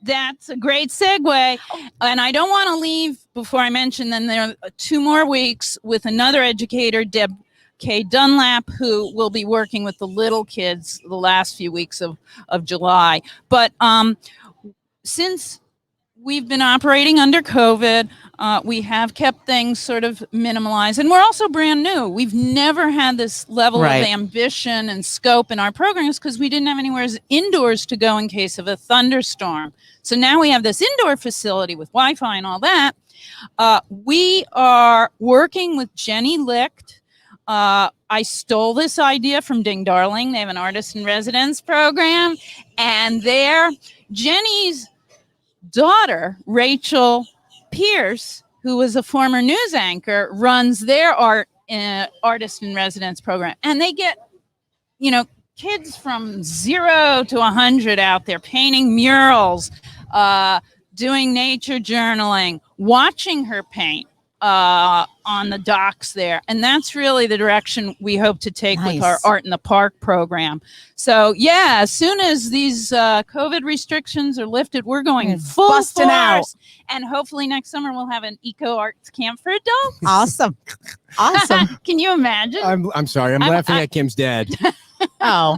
That's a great segue. And I don't want to leave before I mention, then there are 2 more weeks with another educator, Deb K. Dunlap, who will be working with the little kids the last few weeks of July. But since we've been operating under COVID, we have kept things sort of minimalized, and we're also brand new. We've never had this level of ambition and scope in our programs because we didn't have anywhere indoors to go in case of a thunderstorm. So now we have this indoor facility with Wi-Fi and all that. We are working with Jenny Licht. I stole this idea from Ding Darling. They have an artist in residence program, and Jenny's daughter, Rachel Pierce, who was a former news anchor, runs their artist in residence program. And they get, kids from 0 to 100 out there painting murals, doing nature journaling, watching her paint on the docks there. And that's really the direction we hope to take with our Art in the Park program. So yeah, as soon as these COVID restrictions are lifted, we're going full busting force. out. And hopefully next summer we'll have an eco arts camp for adults. Awesome. Can you imagine? I'm sorry. I'm laughing at Kim's dad. Oh,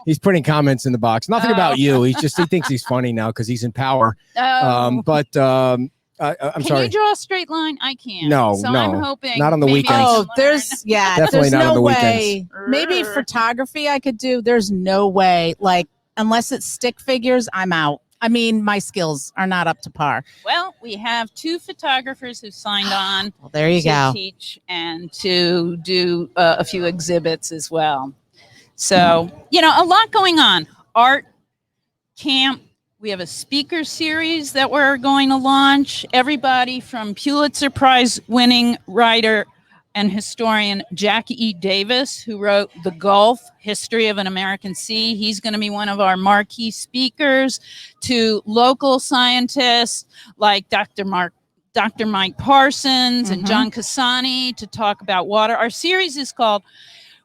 He's putting comments in the box. Nothing about you. He thinks he's funny now because he's in power. I'm Can sorry. you draw a straight line? I can't. No, so no. I'm hoping Not on the maybe weekends. I can Oh, learn. there's Definitely there's not on no the way. weekends. Maybe photography I could do. There's no way. Like, unless it's stick figures, I'm out. I mean, my skills are not up to par. Well, we have 2 photographers who signed on Well, there you to go. teach and to do a few exhibits as well. So, a lot going on. Art camp. We have a speaker series that we're going to launch. Everybody from Pulitzer Prize winning writer and historian Jackie E. Davis, who wrote The Gulf, History of an American Sea. He's going to be one of our marquee speakers, to local scientists like Dr. Mike Parsons and John Cassani to talk about water. Our series is called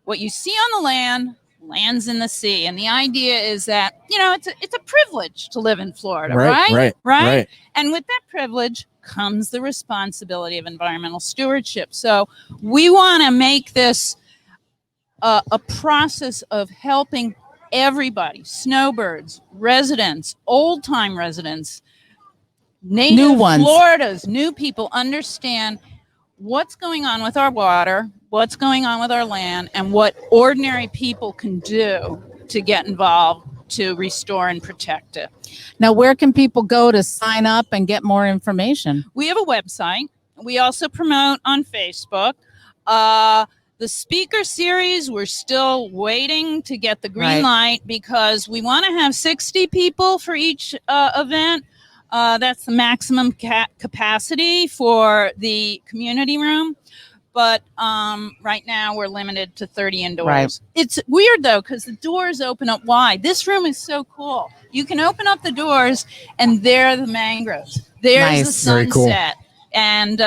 What You See on the Land, Lands in the Sea. And the idea is that, it's a privilege to live in Florida, right? And with that privilege comes the responsibility of environmental stewardship. So we want to make this a process of helping everybody, snowbirds, residents, old-time residents, native New ones. Florida's, new people understand what's going on with our water, what's going on with our land, and what ordinary people can do to get involved to restore and protect it. Now, where can people go to sign up and get more information? We have a website, we also promote on Facebook. The speaker series, we're still waiting to get the green light because we want to have 60 people for each event. That's the maximum capacity for the community room. But right now we're limited to 30 indoors. Right. It's weird though, because the doors open up wide. This room is so cool. You can open up the doors and there are the mangroves. There's the Very cool. sunset. And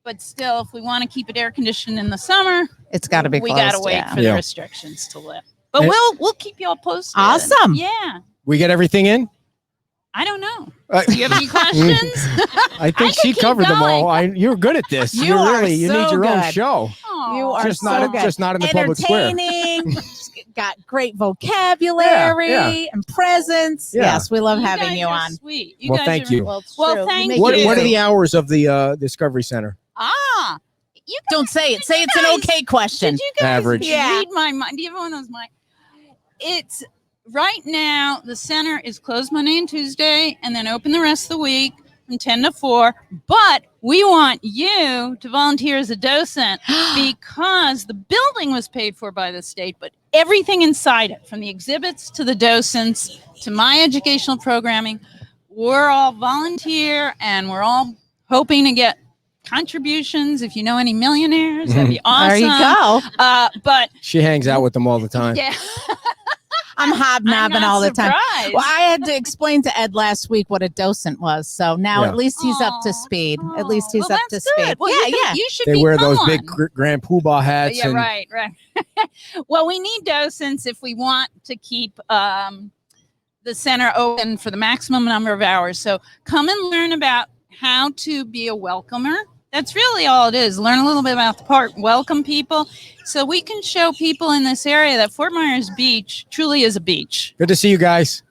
but still, if we want to keep it air conditioned in the summer, It's got to be we closed. got to wait for Yeah. the restrictions to lift. But And- we'll keep you all posted. Awesome. Yeah. We get everything in? I don't know. Uh, Do you have any questions? I think I she could keep covered them all. going. You're good at this. You You're are really, you need so your own good. show. You are Just so not, good. just not in the public square. Entertaining. Got great vocabulary Yeah. and presence. Yeah. Yes, we love You having guys you are on. Sweet. You Well, guys thank are- you. Well, it's Well, true. You thank make What it are easy. the hours of the Discovery Center? You Don't say it. Say it's an guys- okay question. Did you guys Average. Yeah. read my mind? Do you have one of those mind? It's right now, the center is closed Monday and Tuesday and then open the rest of the week from 10 to 4. But we want you to volunteer as a docent because the building was paid for by the state, but everything inside it, from the exhibits to the docents to my educational programming, we're all volunteer and we're all hoping to get contributions. If you know any millionaires, that'd be awesome. There you go. But She hangs out with them all the time. yeah, I'm hobnobbing I'm not all the time. surprised. Well, I had to explain to Ed last week what a docent was. So now Yeah. at least he's up to speed. At least he's well, up to that's speed. good. Well, yeah. you should They be wear those going. big Grand Poobah hats. Yeah, and right. Well, we need docents if we want to keep the center open for the maximum number of hours. So come and learn about how to be a welcomer. That's really all it is. Learn a little bit about the park, welcome people, so we can show people in this area that Fort Myers Beach truly is a beach. Good to see you guys.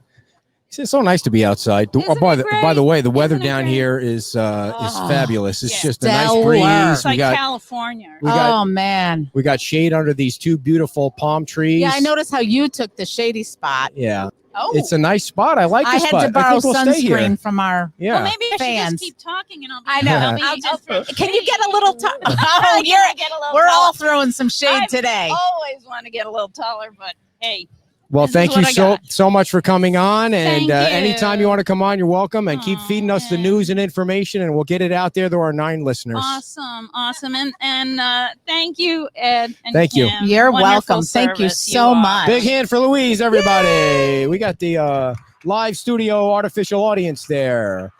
It's so nice to be outside. Isn't by it the great? the way, the weather Isn't it down great? here is fabulous. It's Yeah. just a nice Stellar. breeze. It's like we got California. we got- Oh man. we got shade under these two beautiful palm trees. Yeah, I noticed how you took the shady spot. Yeah, Oh, it's a nice spot. I like I this had spot. to borrow think we'll stay here. sunscreen from our. Yeah. well, maybe I should Fans. just keep talking and I'll be. I know. I'll be I'll just just- Can you get a little? Oh, we're all throwing some shade today. Always want to get a little taller, but hey. Well, This is thank you what I got. so much for coming on. And Thank anytime you you. want to come on, you're welcome. And keep Aw, feeding us the man. news and information, and we'll get it out there to our 9 listeners. Awesome. And thank you, Ed. And Thank you. Kim. You're Wonderful welcome. Thank you service so are. much. Big hand for Louise, everybody. We got the live studio artificial audience there.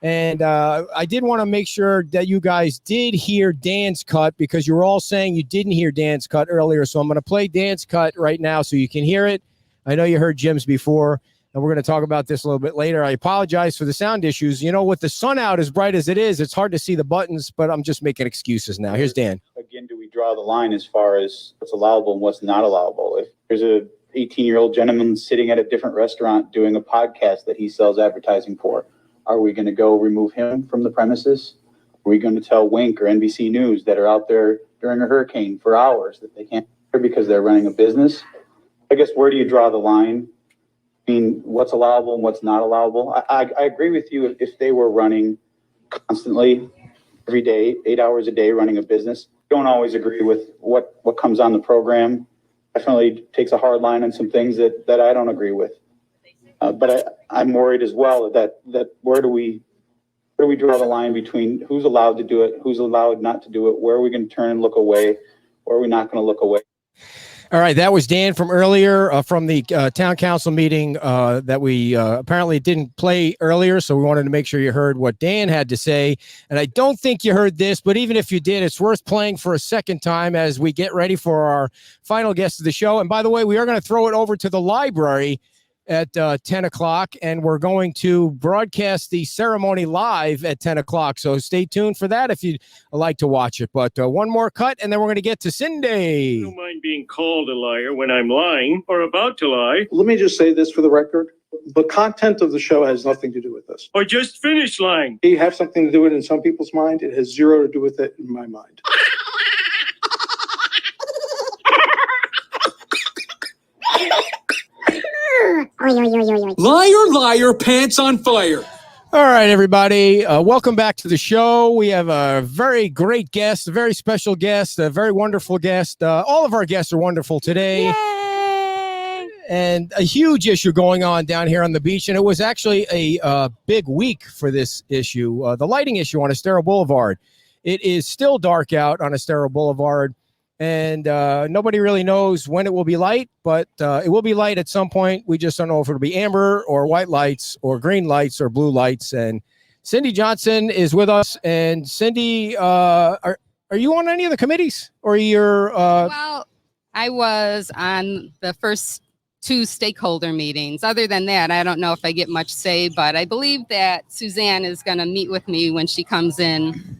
And I did want to make sure that you guys did hear Dan's cut, because you were all saying you didn't hear Dan's cut earlier. So I'm going to play Dan's cut right now so you can hear it. I know you heard Jim's before, and we're going to talk about this a little bit later. I apologize for the sound issues. You know, with the sun out as bright as it is, it's hard to see the buttons, but I'm just making excuses now. Here's Dan. Again, do we draw the line as far as what's allowable and what's not allowable? If there's a 18-year-old gentleman sitting at a different restaurant doing a podcast that he sells advertising for, are we going to go remove him from the premises? Are we going to tell Wink or NBC News that are out there during a hurricane for hours that they can't hear because they're running a business? I guess, where do you draw the line? I mean, what's allowable and what's not allowable? I agree with you if they were running constantly, every day, 8 hours a day, running a business. Don't always agree with what comes on the program. Definitely takes a hard line on some things that I don't agree with. But I'm worried as well that where do we draw the line between who's allowed to do it, who's allowed not to do it? Where are we going to turn and look away? Where are we not going to look away? All right, that was Dan from earlier from the town council meeting that we apparently didn't play earlier, so we wanted to make sure you heard what Dan had to say. And I don't think you heard this, but even if you did, it's worth playing for a second time as we get ready for our final guest of the show. And by the way, we are going to throw it over to the library at 10 o'clock, and we're going to broadcast the ceremony live at 10 o'clock. So stay tuned for that if you'd like to watch it. But one more cut, and then we're going to get to Cindy. I don't mind being called a liar when I'm lying or about to lie. Let me just say this for the record. The content of the show has nothing to do with this. Or just finish lying. It have something to do with it in some people's mind. It has zero to do with it in my mind. Liar, liar, pants on fire. All right, everybody. Welcome back to the show. We have a very great guest, a very special guest, a very wonderful guest. All of our guests are wonderful today. Yay! And a huge issue going on down here on the beach. And it was actually a big week for this issue, the lighting issue on Estero Boulevard. It is still dark out on Estero Boulevard. And nobody really knows when it will be light, but it will be light at some point. We just don't know if it'll be amber or white lights or green lights or blue lights. And Cindy Johnson is with us. And Cindy, are you on any of the committees, or you're? Well, I was on the first 2 stakeholder meetings. Other than that, I don't know if I get much say, but I believe that Suzanne is going to meet with me when she comes in.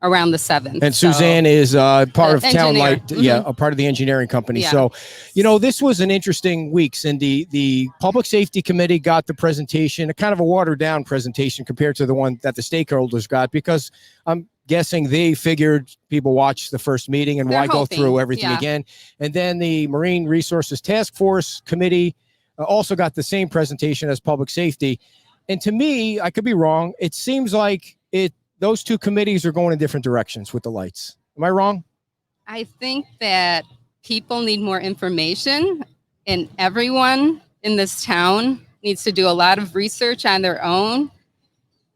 Around the 7th. And Suzanne is part of Town Light, Mm-hmm. a part of the engineering company. Yeah. So, this was an interesting week, Cindy. The Public Safety Committee got the presentation, a kind of a watered down presentation compared to the one that the stakeholders got, because I'm guessing they figured people watched the first meeting and why go through everything again. And then the Marine Resources Task Force Committee also got the same presentation as Public Safety. And to me, I could be wrong, it seems like those 2 committees are going in different directions with the lights. Am I wrong? I think that people need more information, and everyone in this town needs to do a lot of research on their own,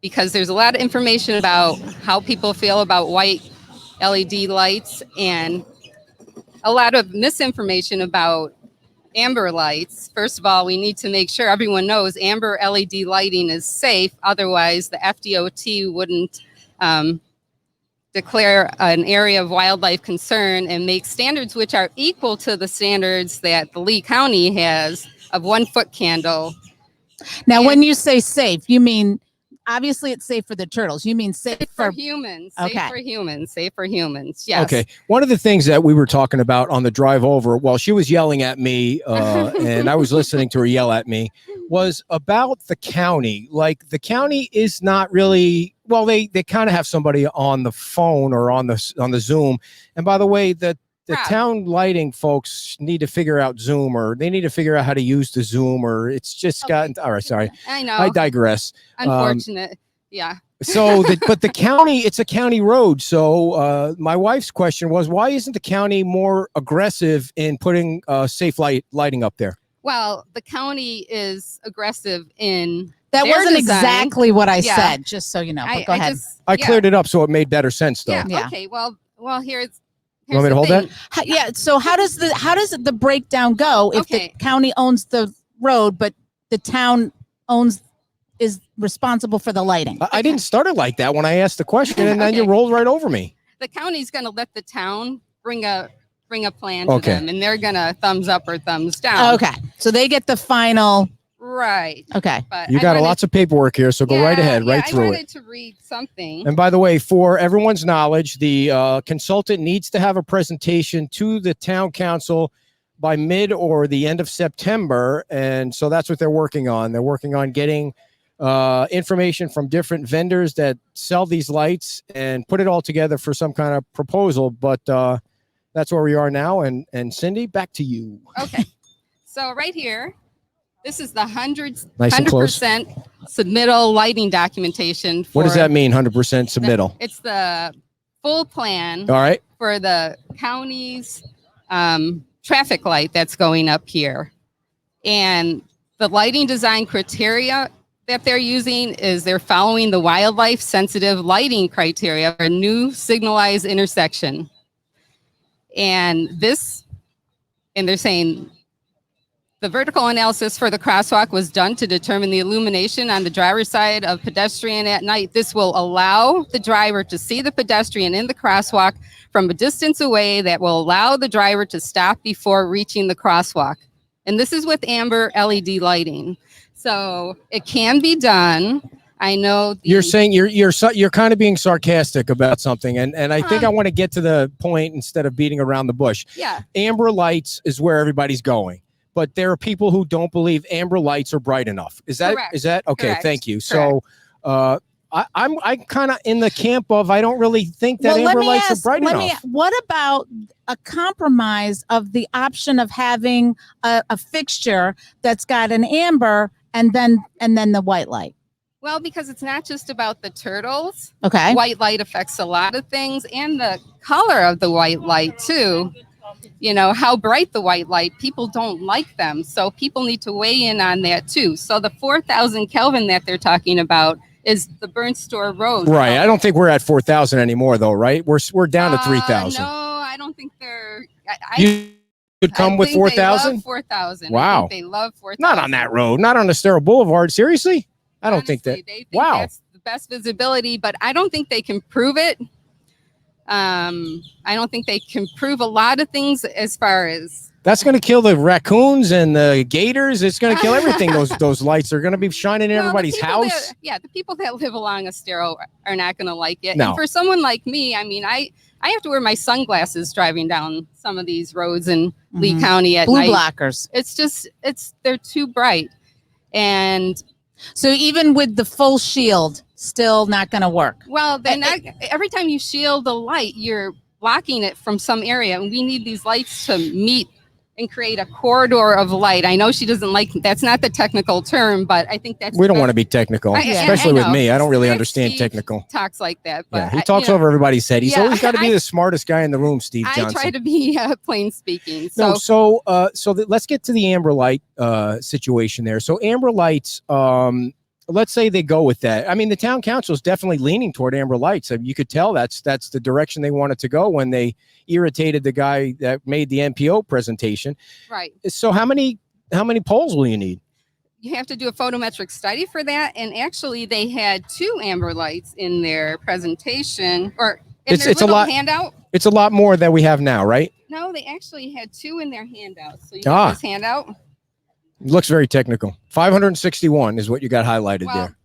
because there's a lot of information about how people feel about white LED lights and a lot of misinformation about amber lights. First of all, we need to make sure everyone knows amber LED lighting is safe. Otherwise, the FDOT wouldn't declare an area of wildlife concern and make standards which are equal to the standards that the Lee County has of 1-foot candle. Now, when you say safe, you mean obviously it's safe for the turtles. You mean safe for humans. Okay. Safe for humans. Safe for humans. Yes. Okay. One of the things that we were talking about on the drive over, while she was yelling at me, and I was listening to her yell at me, was about the county. Like, the county is not really, well, they kind of have somebody on the phone or on the Zoom. And by the way, the town lighting folks need to figure out Zoom, or they need to figure out how to use the Zoom, or it's just gotten, all right, sorry. I know. I digress. Unfortunate. Yeah. So, but the county, it's a county road. So my wife's question was, why isn't the county more aggressive in putting safe lighting up there? Well, the county is aggressive in That their wasn't design. exactly what I Yeah. said, just so you know. But go ahead. I cleared it up so it made better sense, though. Yeah. Okay. Well, here's You want me to hold that? Yeah. So how does the breakdown go if the county owns the road, but the town is responsible for the lighting? I didn't start it like that when I asked the question, and then you rolled right over me. The county's going to let the town bring a plan to them, and they're going to thumbs up or thumbs down. Okay. So they get the final. Right. Okay. But You got lots of paperwork here, so go right ahead, right through I it. wanted to read something. And by the way, for everyone's knowledge, the consultant needs to have a presentation to the town council by mid or the end of September. And so that's what they're working on. They're working on getting information from different vendors that sell these lights and put it all together for some kind of proposal. But that's where we are now. And Cindy, back to you. Okay. So right here, this is the 100% Nice and close. submittal lighting documentation. What does for that mean, 100% submittal? It's the full plan All right. for the county's traffic light that's going up here. And the lighting design criteria that they're using is they're following the wildlife sensitive lighting criteria for a new signalized intersection. And they're saying the vertical analysis for the crosswalk was done to determine the illumination on the driver's side of pedestrian at night. This will allow the driver to see the pedestrian in the crosswalk from a distance away that will allow the driver to stop before reaching the crosswalk. And this is with amber LED lighting. So it can be done. I know You're saying you're kind of being sarcastic about something, and I think I want to get to the point instead of beating around the bush. Yeah. Amber lights is where everybody's going, but there are people who don't believe amber lights are bright enough. Is that okay? Correct. Thank you. So I'm kind of in the camp of I don't really think that amber lights are bright enough. What about a compromise of the option of having a fixture that's got an amber and then the white light? Well, because it's not just about the turtles. Okay. White light affects a lot of things, and the color of the white light too. You know, how bright the white light, people don't like them. So people need to weigh in on that too. So the 4,000 Kelvin that they're talking about is the Burnt Store Road. Right. I don't think we're at 4,000 anymore, though, right? We're down to 3,000. No, I don't think they're. You could come with 4,000? 4,000. Wow. I think they love 4,000. Not on that road. Not on Estero Boulevard. Seriously? I don't think that. They think wow. that's the best visibility, but I don't think they can prove it. I don't think they can prove a lot of things as far as. That's going to kill the raccoons and the gators. It's going to kill everything. Those lights are going to be shining in everybody's house. The people that live along Estero are not going to like it. No. And for someone like me, I mean, I have to wear my sunglasses driving down some of these roads in Lee County at night. Blue blockers. They're too bright. And so even with the full shield, still not going to work. Well, then every time you shield a light, you're blocking it from some area. And we need these lights to meet and create a corridor of light. I know she doesn't like, that's not the technical term, but I think that's. We don't want to be technical, especially with me. I don't really understand Steve technical. Talks like that, but yeah, he talks over everybody's head. He's always got to be the smartest guy in the room, Steve Johnson. I try to be plain speaking. So, let's get to the amber light situation there. So amber lights, let's say they go with that. I mean, the town council is definitely leaning toward amber lights. I mean, you could tell that's the direction they wanted to go when they irritated the guy that made the NPO presentation. Right. So how many poles will you need? You have to do a photometric study for that. And actually they had 2 amber lights in their presentation or in their little handout. It's a lot more than we have now, right? No, they actually had 2 in their handout. So you got this handout. It looks very technical. 561 is what you got highlighted there.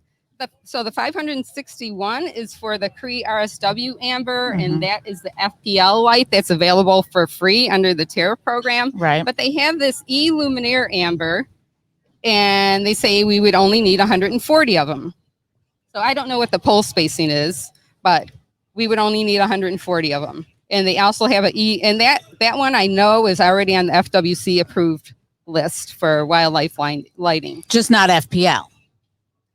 So the 561 is for the Cree RSW amber, and that is the FPL light that's available for free under the tariff program. Right. But they have this E-Luminaire amber, and they say we would only need 140 of them. So I don't know what the pole spacing is, but we would only need 140 of them. And they also have an E, and that one I know is already on the FWC approved list for wildlife lighting. Just not FPL.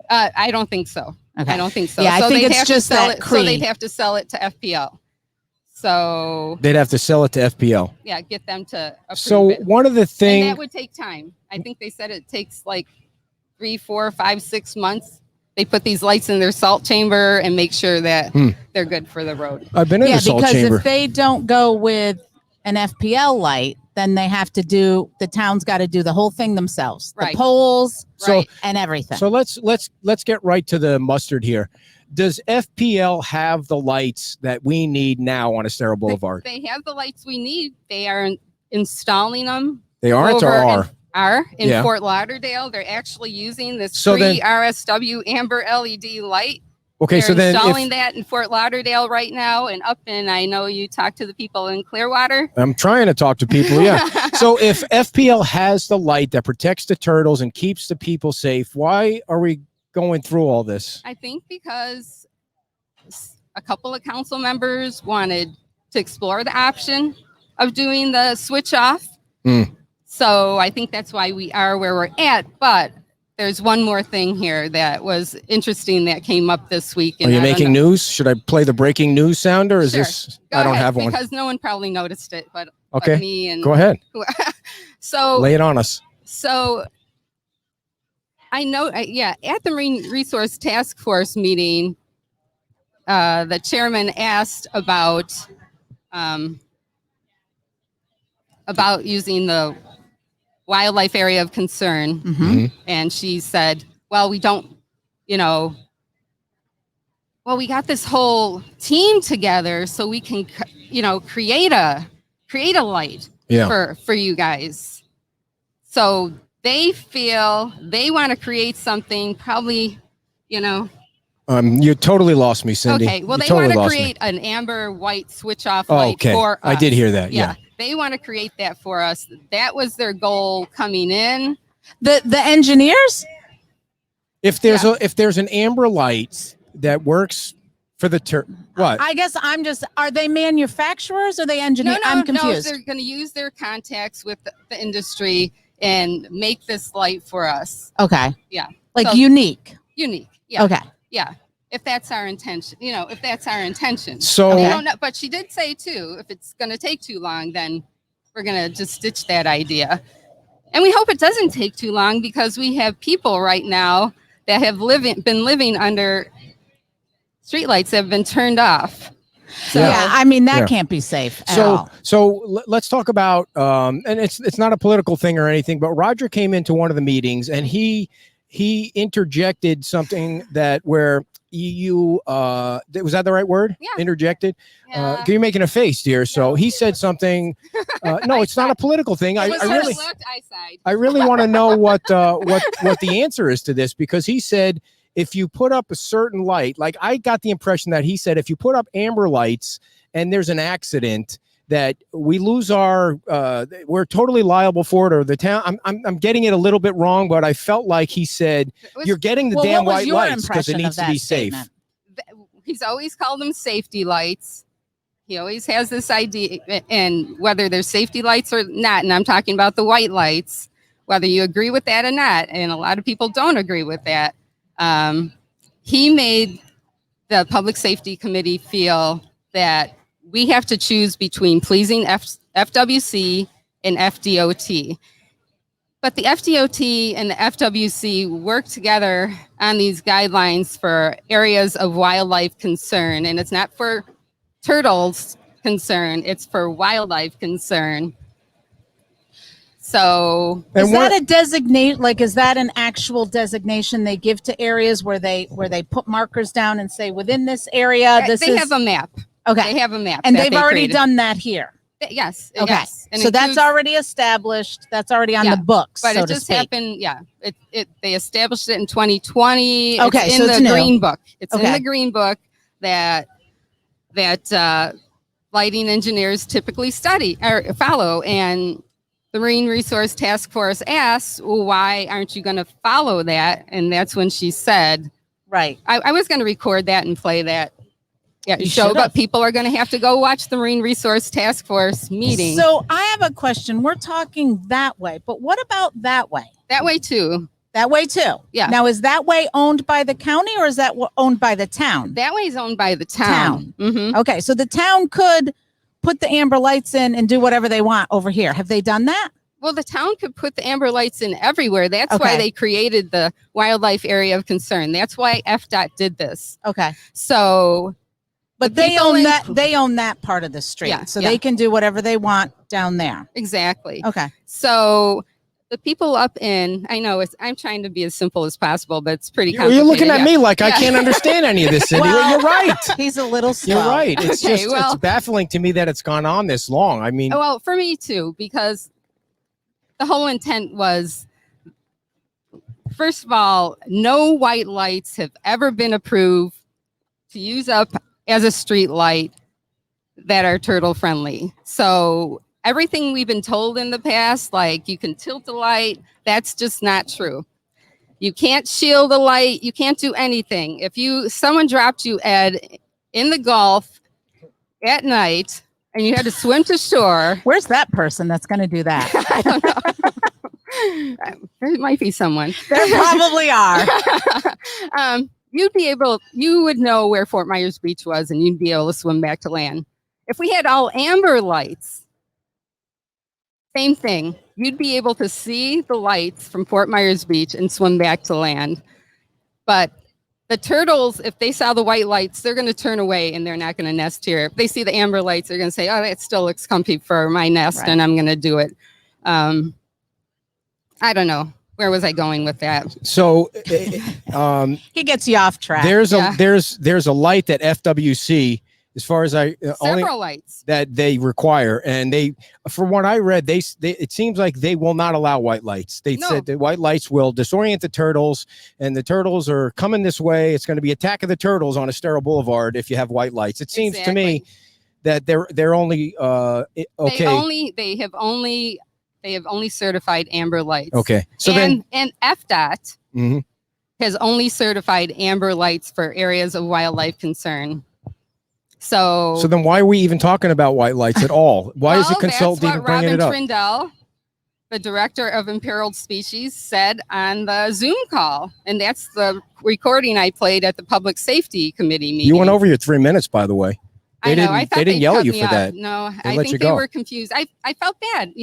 I don't think so. Okay. I don't think so. Yeah, so I think they'd it's have just to sell that it. So they'd have to sell it to FPL. So They'd have to sell it to FPL. yeah, get them to approve So it. one of the And things that would take time. I think they said it takes like 3, 4, 5, 6 months. They put these lights in their salt chamber and make sure that they're good for the road. I've been in the salt chamber. Because if they don't go with an FPL light, then they have to the town's got to do the whole thing themselves. Right. The poles Right. and everything. So let's get right to the mustard here. Does FPL have the lights that we need now on Estero Boulevard? They have the lights we need. They are installing them. They aren't or are? Are in Yeah. Fort Lauderdale. They're actually using this So free then- RSW amber LED light. Okay, They're so then installing that in Fort Lauderdale right now, and up in, I know you talked to the people in Clearwater. I'm trying to talk to people, yeah. So if FPL has the light that protects the turtles and keeps the people safe, why are we going through all this? I think because a couple of council members wanted to explore the option of doing the switch off. So I think that's why we are where we're at. But there's one more thing here that was interesting that came up this week. Are you making news? Should I play the breaking news sound, or is Sure. this? Go I don't ahead, have one. because no one probably noticed it, but Okay, me and go ahead. So Lay it on us. So I know, at the Marine Resource Task Force meeting, the chairman asked about using the wildlife area of concern. And she said, well, we don't, we got this whole team together so we can, create a light for you guys. So they feel they want to create something probably, You totally lost me, Cindy. Okay, well, You they totally want to lost me. create an amber white switch off Oh, light okay. for us. I did hear that, yeah. They want to create that for us. That was their goal coming in. The engineers? If there's an amber light that works for the what? I guess are they manufacturers or are they engineers? I'm confused. No, they're going to use their contacts with the industry and make this light for us. Okay. Yeah. Like So- unique. Unique. Yeah. Okay. Yeah. If that's our intention, if that's our intention. So- We don't know, but she did say too, if it's going to take too long, then we're going to just ditch that idea. And we hope it doesn't take too long because we have people right now that have been living under streetlights that have been turned off. So, Yeah, I mean that Yeah. can't be safe at all. So let's talk about and it's not a political thing or anything, but Roger came into one of the meetings and he interjected something where you was that the right word? Yeah. Interjected. Yeah. You're making a face, dear. So he said something. No, it's not a political thing. I really want to know what the answer is to this, because he said if you put up a certain light, like I got the impression that he said if you put up amber lights and there's an accident, that we lose our we're totally liable for it, or the town. I'm getting it a little bit wrong, but I felt like he said you're getting the damn white lights because it needs to be safe. He's always called them safety lights. He always has this idea, and whether there's safety lights or not, and I'm talking about the white lights, whether you agree with that or not, and a lot of people don't agree with that. He made the Public Safety Committee feel that we have to choose between pleasing FWC and FDOT. But the FDOT and the FWC work together on these guidelines for areas of wildlife concern. And it's not for turtles concern, it's for wildlife concern. So is that a designate? Like, is that an actual designation they give to areas where they put markers down and say within this area, they have a map. Okay. They have a map. And that they've they already created. done that here. Yes. Okay. Yes. And So that's includes- already established. That's already on the books. But so it to just speak. happened. Yeah. They established it in 2020. Okay, It's so in it's the new. green book. It's in Okay. the green book that lighting engineers typically study or follow. And the Marine Resource Task Force asks, well, why aren't you going to follow that? And that's when she said, right. I was going to record that and play that. Yeah, You show, should've. but people are going to have to go watch the Marine Resource Task Force meeting. So I have a question. We're talking that way, but what about that way? That way too. That way too. Yeah. Now, is that way owned by the county or is that owned by the town? That way is owned by the town. Mm-hmm. Okay, so the town could put the amber lights in and do whatever they want over here. Have they done that? Well, the town could put the amber lights in everywhere. That's why Okay. they created the wildlife area of concern. That's why FDOT did this. Okay. So, But the they people own in- that. They own that part of the street, Yeah, so yeah. they can do whatever they want down there. Exactly. Okay. So the people up in, I know I'm trying to be as simple as possible, but it's pretty You're complicated. looking at yeah. me like I Yeah. can't understand any of this, Cindy. Well, You're right. He's a little slow. You're right. It's Okay, just well- it's baffling to me that it's gone on this long. I mean, Well, for me too, because the whole intent was, first of all, no white lights have ever been approved to use up as a street light that are turtle friendly. So everything we've been told in the past, like you can tilt the light, that's just not true. You can't shield the light. You can't do anything. If someone dropped you, Ed, in the Gulf at night and you had to swim to shore. Where's that person that's going to do that? I don't know. There might be someone. There probably are. You would know where Fort Myers Beach was and you'd be able to swim back to land. If we had all amber lights, same thing. You'd be able to see the lights from Fort Myers Beach and swim back to land. But the turtles, if they saw the white lights, they're going to turn away and they're not going to nest here. If they see the amber lights, they're going to say, oh, that still looks comfy for my nest, Right. and I'm going to do it. I don't know. Where was I going with that? so He gets you off track. there's Yeah. a light that FWC, as far as I only Several lights. that they require, and they, from what I read, they it seems like they will not allow white lights. They No. said the white lights will disorient the turtles, and the turtles are coming this way. It's going to be Attack of the Turtles on Estero Boulevard if you have white lights. It seems to me that they're only okay. They have only certified amber lights. Okay, so and FDOT Mhm. has only certified amber lights for areas of wildlife concern. So then why are we even talking about white lights at all? Why is the well, consultant that's even what bringing Robin it up? Trindle, the director of imperiled species said on the Zoom call, and that's the recording I played at the Public Safety Committee meeting. You went over your 3 minutes, by the way. I know. I thought they didn't yell cut at you me for off. that. No, They I let you think they go. were confused. I felt bad.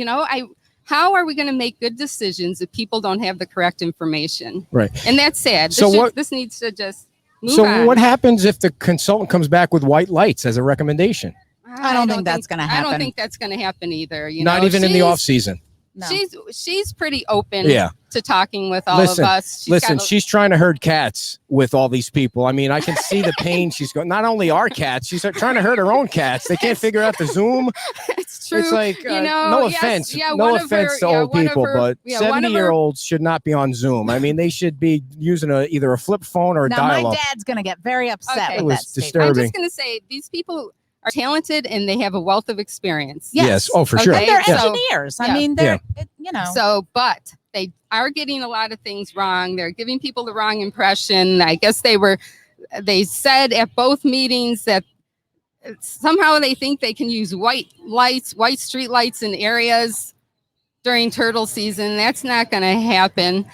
How are we going to make good decisions if people don't have the correct information? Right. And that's sad. So This needs to just move So on. what happens if the consultant comes back with white lights as a recommendation? I don't think that's going to happen. I don't think that's going to happen either. Not even in the off season. No. She's pretty open Yeah. to talking with all of us. She's trying to herd cats with all these people. I mean, I can see the pain she's going. Not only our cats, she's trying to herd her own cats. They can't figure out the Zoom. It's true. It's like no offense, yes, no offense to old people, but 70-year-olds should not be on Zoom. I mean, they should be using either a flip phone or a now, dial-up. my dad's going to get very upset Okay. with It was that statement. disturbing. I'm just going to say these people are talented and they have a wealth of experience. Yes. Oh, for sure. And they're Yeah. engineers. I mean, they're, but they are getting a lot of things wrong. They're giving people the wrong impression. I guess they said at both meetings that somehow they think they can use white street lights in areas during turtle season. That's not going to happen.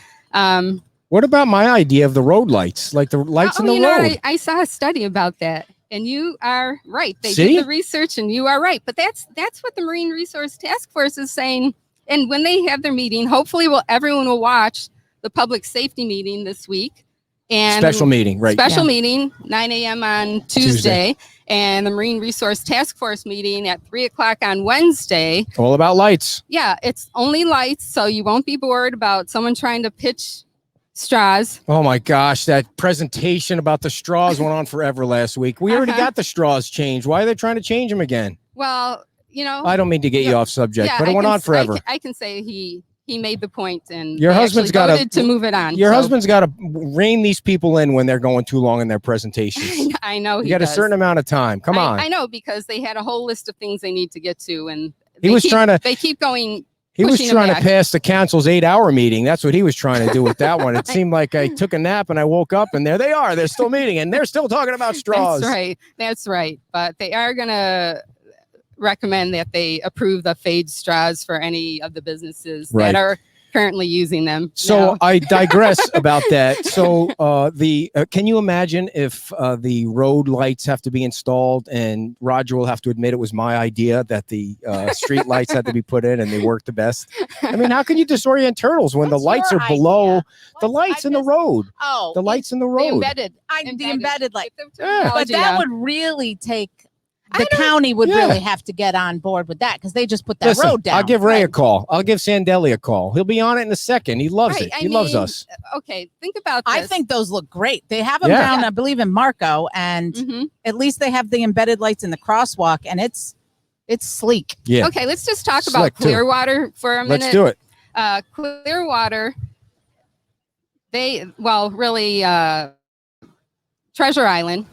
What about my idea of the road lights, like the lights in the road? I saw a study about that. And you are right. They See? did the research and you are right. But that's what the Marine Resource Task Force is saying. And when they have their meeting, hopefully everyone will watch the public safety meeting this week. And Special meeting, right. Special meeting, 9 a.m. on Tuesday. And the Marine Resource Task Force meeting at 3 o'clock on Wednesday. All about lights. Yeah, it's only lights. So you won't be bored about someone trying to pitch straws. Oh my gosh, that presentation about the straws went on forever last week. We already got the straws changed. Why are they trying to change them again? Well, I don't mean to get you off subject, but it went on forever. I can say he made the point, and Your husband's got to move it on. Your husband's got to rein these people in when they're going too long in their presentations. I know You got a certain amount of time. Come on. I know, because they had a whole list of things they need to get to, and They keep going. He was pushing them trying to back. pass the council's 8-hour meeting. That's what he was trying to do with that one. It seemed like I took a nap and I woke up and there they are. They're still meeting and they're still talking about straws. That's right. But they are going to recommend that they approve the fade straws for any of the businesses Right. that are currently using them. So now. I digress about that. So can you imagine if the road lights have to be installed and Roger will have to admit it was my idea that the street lights had to be put in and they work the best? I mean, how can you disorient turtles when the lights are below the lights in the road? Oh, the lights in the road. the embedded light. Yeah. But that would really take. The county would really have to get on board with that because they just put that Listen, road down. I'll give Ray a call. I'll give Sandelli a call. He'll be on it in a second. He loves it. He loves us. Okay, think about this. I think those look great. They have them Yeah. down, I believe, in Marco, and at least they have the embedded lights in the crosswalk, and it's sleek. Yeah. Okay, let's just talk Slick, about too. Clearwater for a minute. Let's do it. Clearwater, Treasure Island,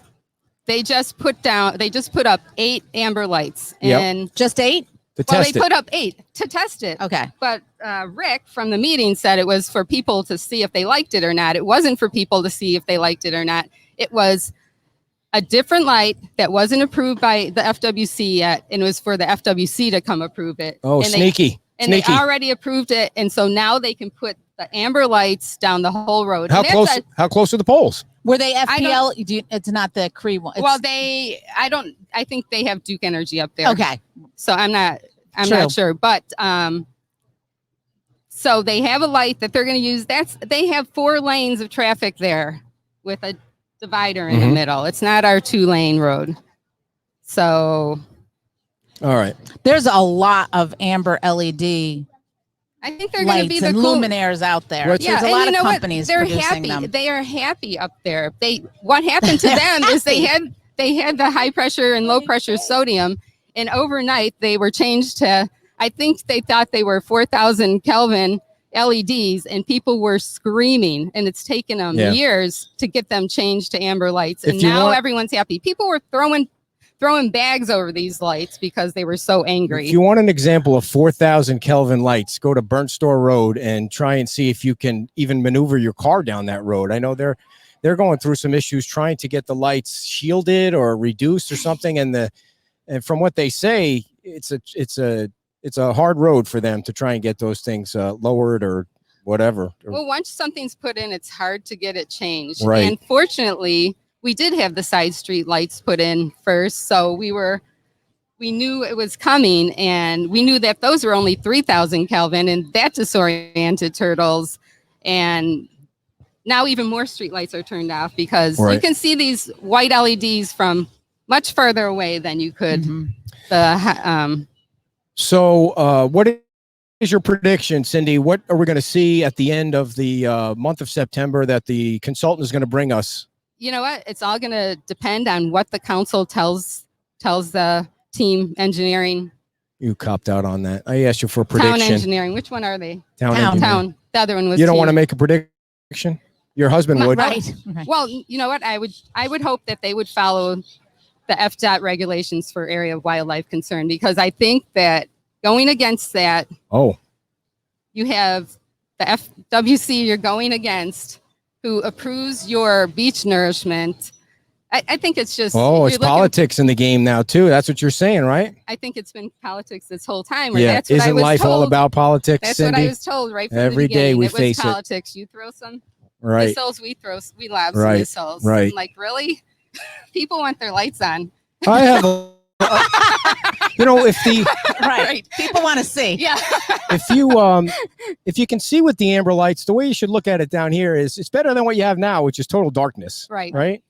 they just put up 8 amber lights. Yep. And just 8? To well, test they it. put up 8 to test it. Okay. But Rick from the meeting said it was for people to see if they liked it or not. It wasn't for people to see if they liked it or not. It was a different light that wasn't approved by the FWC yet, and it was for the FWC to come approve it. Oh, And sneaky. They already approved it, and so now they can put the amber lights down the whole road. How And that's close? How close are the poles? Were they FPL? It's not the Cree one. well, I think they have Duke Energy up there. Okay. So I'm not True. sure, but so they have a light that they're going to use. They have 4 lanes of traffic there with a divider in the middle. It's not our 2-lane road. So All right. There's a lot of amber LED. I think they're going to be lights the and cool luminaires out there. What's- There's a and lot you of know what? companies They're producing happy. them. They are happy up there. What happened to them is they had the high pressure and low pressure sodium, and overnight they were changed to, I think they thought they were 4,000 Kelvin LEDs, and people were screaming, and it's taken them years to get them changed to amber lights, and If you now want- everyone's happy. People were throwing bags over these lights because they were so angry. If you want an example of 4,000 Kelvin lights, go to Burnt Store Road and try and see if you can even maneuver your car down that road. I know they're going through some issues trying to get the lights shielded or reduced or something. And from what they say, it's it's a hard road for them to try and get those things lowered or whatever. Well, once something's put in, it's hard to get it changed. Right. And fortunately, we did have the side street lights put in first, so we knew it was coming, and we knew that those were only 3,000 Kelvin, and that disoriented turtles. And now even more street lights are turned off because you can see these white LEDs from much further away than you could. So what is your prediction, Cindy? What are we going to see at the end of the month of September that the consultant is going to bring us? You know what? It's all going to depend on what the council tells the team engineering. You copped out on that. I asked you for a prediction. Town engineering. Which one are they? Town. The other one was. You don't team. want to make a prediction? Your husband would. Right. Well, you know what? I would hope that they would follow the FDOT regulations for area of wildlife concern, because I think that going against that. Oh. You have the FWC you're going against, who approves your beach nourishment. I think it's just. Oh, it's politics in the game now too. That's what you're saying, right? I think it's been politics this whole time. Or Yeah. that's what I Isn't was life told. all about politics, That's Cindy? what I was told right from Every the beginning. day we it was face politics. You throw some Right. missiles, we lob some Right. missiles. Right. I'm like, really? People want their lights on. I have if the Right. People want to see. Yeah. if you can see with the amber lights, the way you should look at it down here is it's better than what you have now, which is total darkness. Right.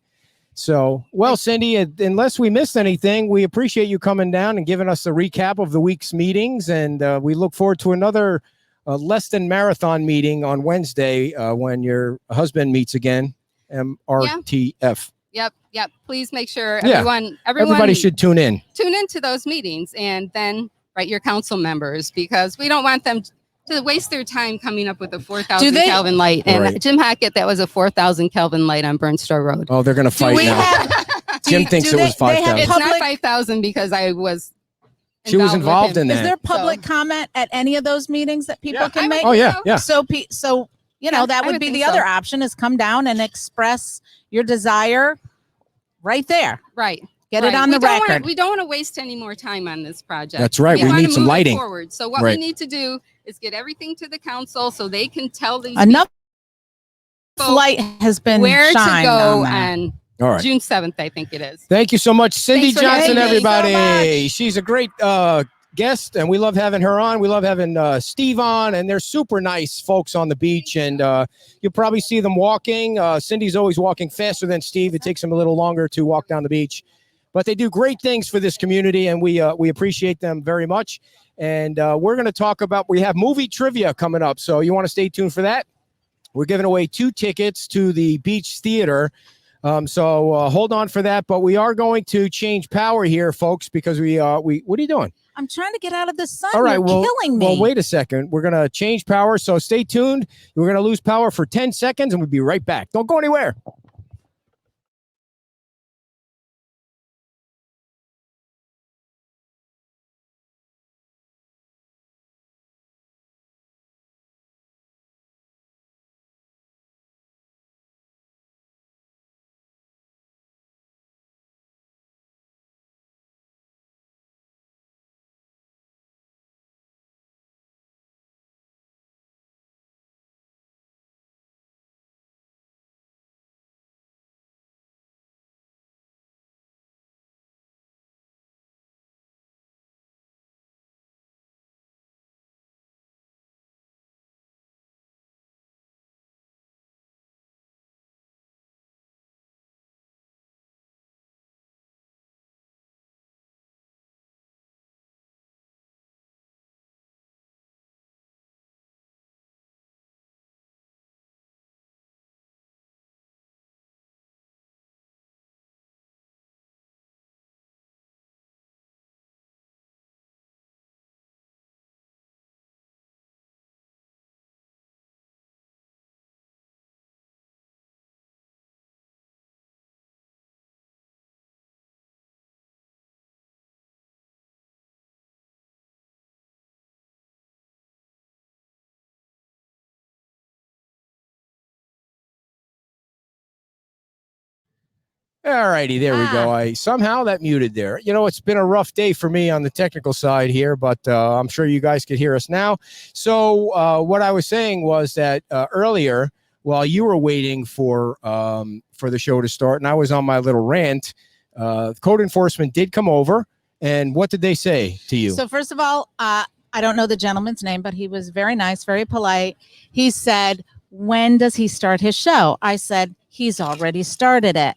So, well, Cindy, unless we missed anything, we appreciate you coming down and giving us a recap of the week's meetings, and we look forward to another less than marathon meeting on Wednesday when your husband meets again. MRTF. Yep. Please make sure Yeah. everybody should tune in. Tune into those meetings, and then write your council members, because we don't want them to waste their time coming up with a 4,000 Kelvin light. And Right. Jim Hackett, that was a 4,000 Kelvin light on Burnstow Road. Oh, they're going to fight now. Jim thinks it was 5,000. It's not 5,000 because I was. She was involved in that. Is there public comment at any of those meetings that people can make? Oh, yeah. So Yeah, that I would would be think the so. other option, is come down and express your desire right there. Right. Get it on the record. We don't want to waste any more time on this project. That's right. We wanna need some move it lighting. forward. So what Right. we need to do is get everything to the council so they can tell these Enough people light has been where to shined go on that. on All right. June 7th, I think it is. Thank you so much, Cindy Thanks for Johnson, having me so everybody. much. She's a great guest, and we love having her on. We love having Steve on, and they're super nice folks on the beach, and you'll probably see them walking. Cindy's always walking faster than Steve. It takes him a little longer to walk down the beach, but they do great things for this community, and we appreciate them very much. And we're going to talk about, we have movie trivia coming up, so you want to stay tuned for that. We're giving away 2 tickets to the Beach Theater. So hold on for that, but we are going to change power here, folks, because we what are you doing? I'm trying to get out of the sun. All right, You're killing me. Well, wait a second. We're going to change power, so stay tuned. We're going to lose power for 10 seconds, and we'll be right back. Don't go anywhere. All righty, there we go. I somehow that muted there. You know, it's been a rough day for me on the technical side here, but I'm sure you guys could hear us now. So what I was saying was that earlier, while you were waiting for the show to start, and I was on my little rant, code enforcement did come over, and what did they say to you? So first of all, I don't know the gentleman's name, but he was very nice, very polite. He said, "When does he start his show?" I said, "He's already started it."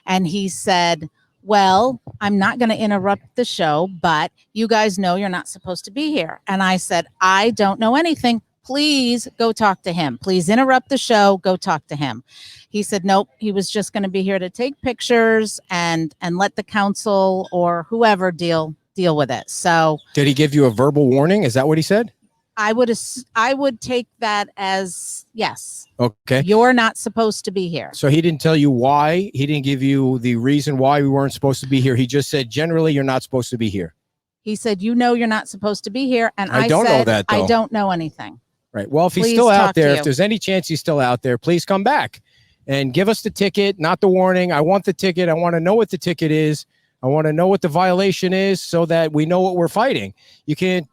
And he said, "Well, I'm not going to interrupt the show, but you guys know you're not supposed to be here." And I said, "I don't know anything. Please go talk to him. Please interrupt the show. Go talk to him." He said, "Nope, he was just going to be here to take pictures and let the council or whoever deal with it." So did he give you a verbal warning? Is that what he said? I would take that as yes. Okay. You're not supposed to be here. So he didn't tell you why? He didn't give you the reason why we weren't supposed to be here. He just said, generally, you're not supposed to be here. He said, "You know, you're not supposed to be here." And I don't said, know that, though. "I don't know anything." Right. Well, if he's Please still out talk to there, you. if there's any chance he's still out there, please come back and give us the ticket, not the warning. I want the ticket. I want to know what the ticket is. I want to know what the violation is so that we know what we're fighting. You can't,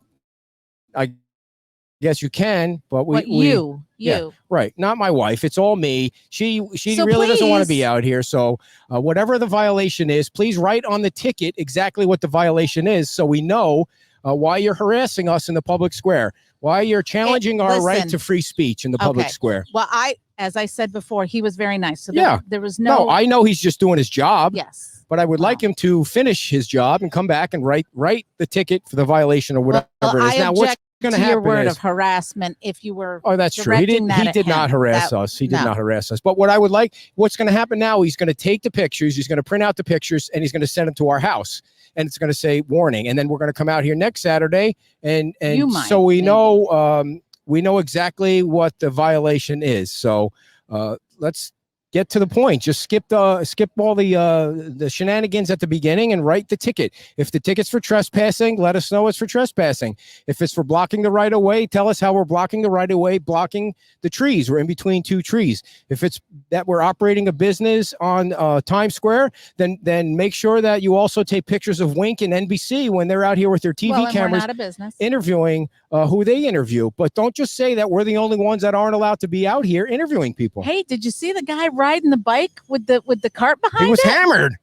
I guess you can, but yeah, right. Not my wife. It's all me. She So really doesn't want to please- be out here. So whatever the violation is, please write on the ticket exactly what the violation is so we know why you're harassing us in the public square, why you're challenging our right listen. to free speech in the public Okay. square. Well, as I said before, he was very nice. So Yeah. there was No, I know he's just doing his job. Yes. But I would like him to finish his job and come back and write the ticket for the violation or whatever Well, it is. I Now, what's object going to to your happen word is, of harassment if you were. oh, that's true. He directing that at did not him. harass That- us. He did no. not harass us. But what I would like, what's going to happen now, he's going to take the pictures, he's going to print out the pictures, and he's going to send them to our house. And it's going to say warning. And then we're going to come out here next Saturday. And You might, so we know exactly what the violation is. So let's get to the point. Just skip all the shenanigans at the beginning and write the ticket. If the ticket's for trespassing, let us know it's for trespassing. If it's for blocking the right of way, tell us how we're blocking the right of way, blocking the trees. We're in between two trees. If it's that we're operating a business on Times Square, then make sure that you also take pictures of Wink and NBC when they're out here with their TV Well, and we're cameras not a business. interviewing who they interview. But don't just say that we're the only ones that aren't allowed to be out here interviewing people. Hey, did you see the guy riding the bike with the cart behind? He was it? hammered.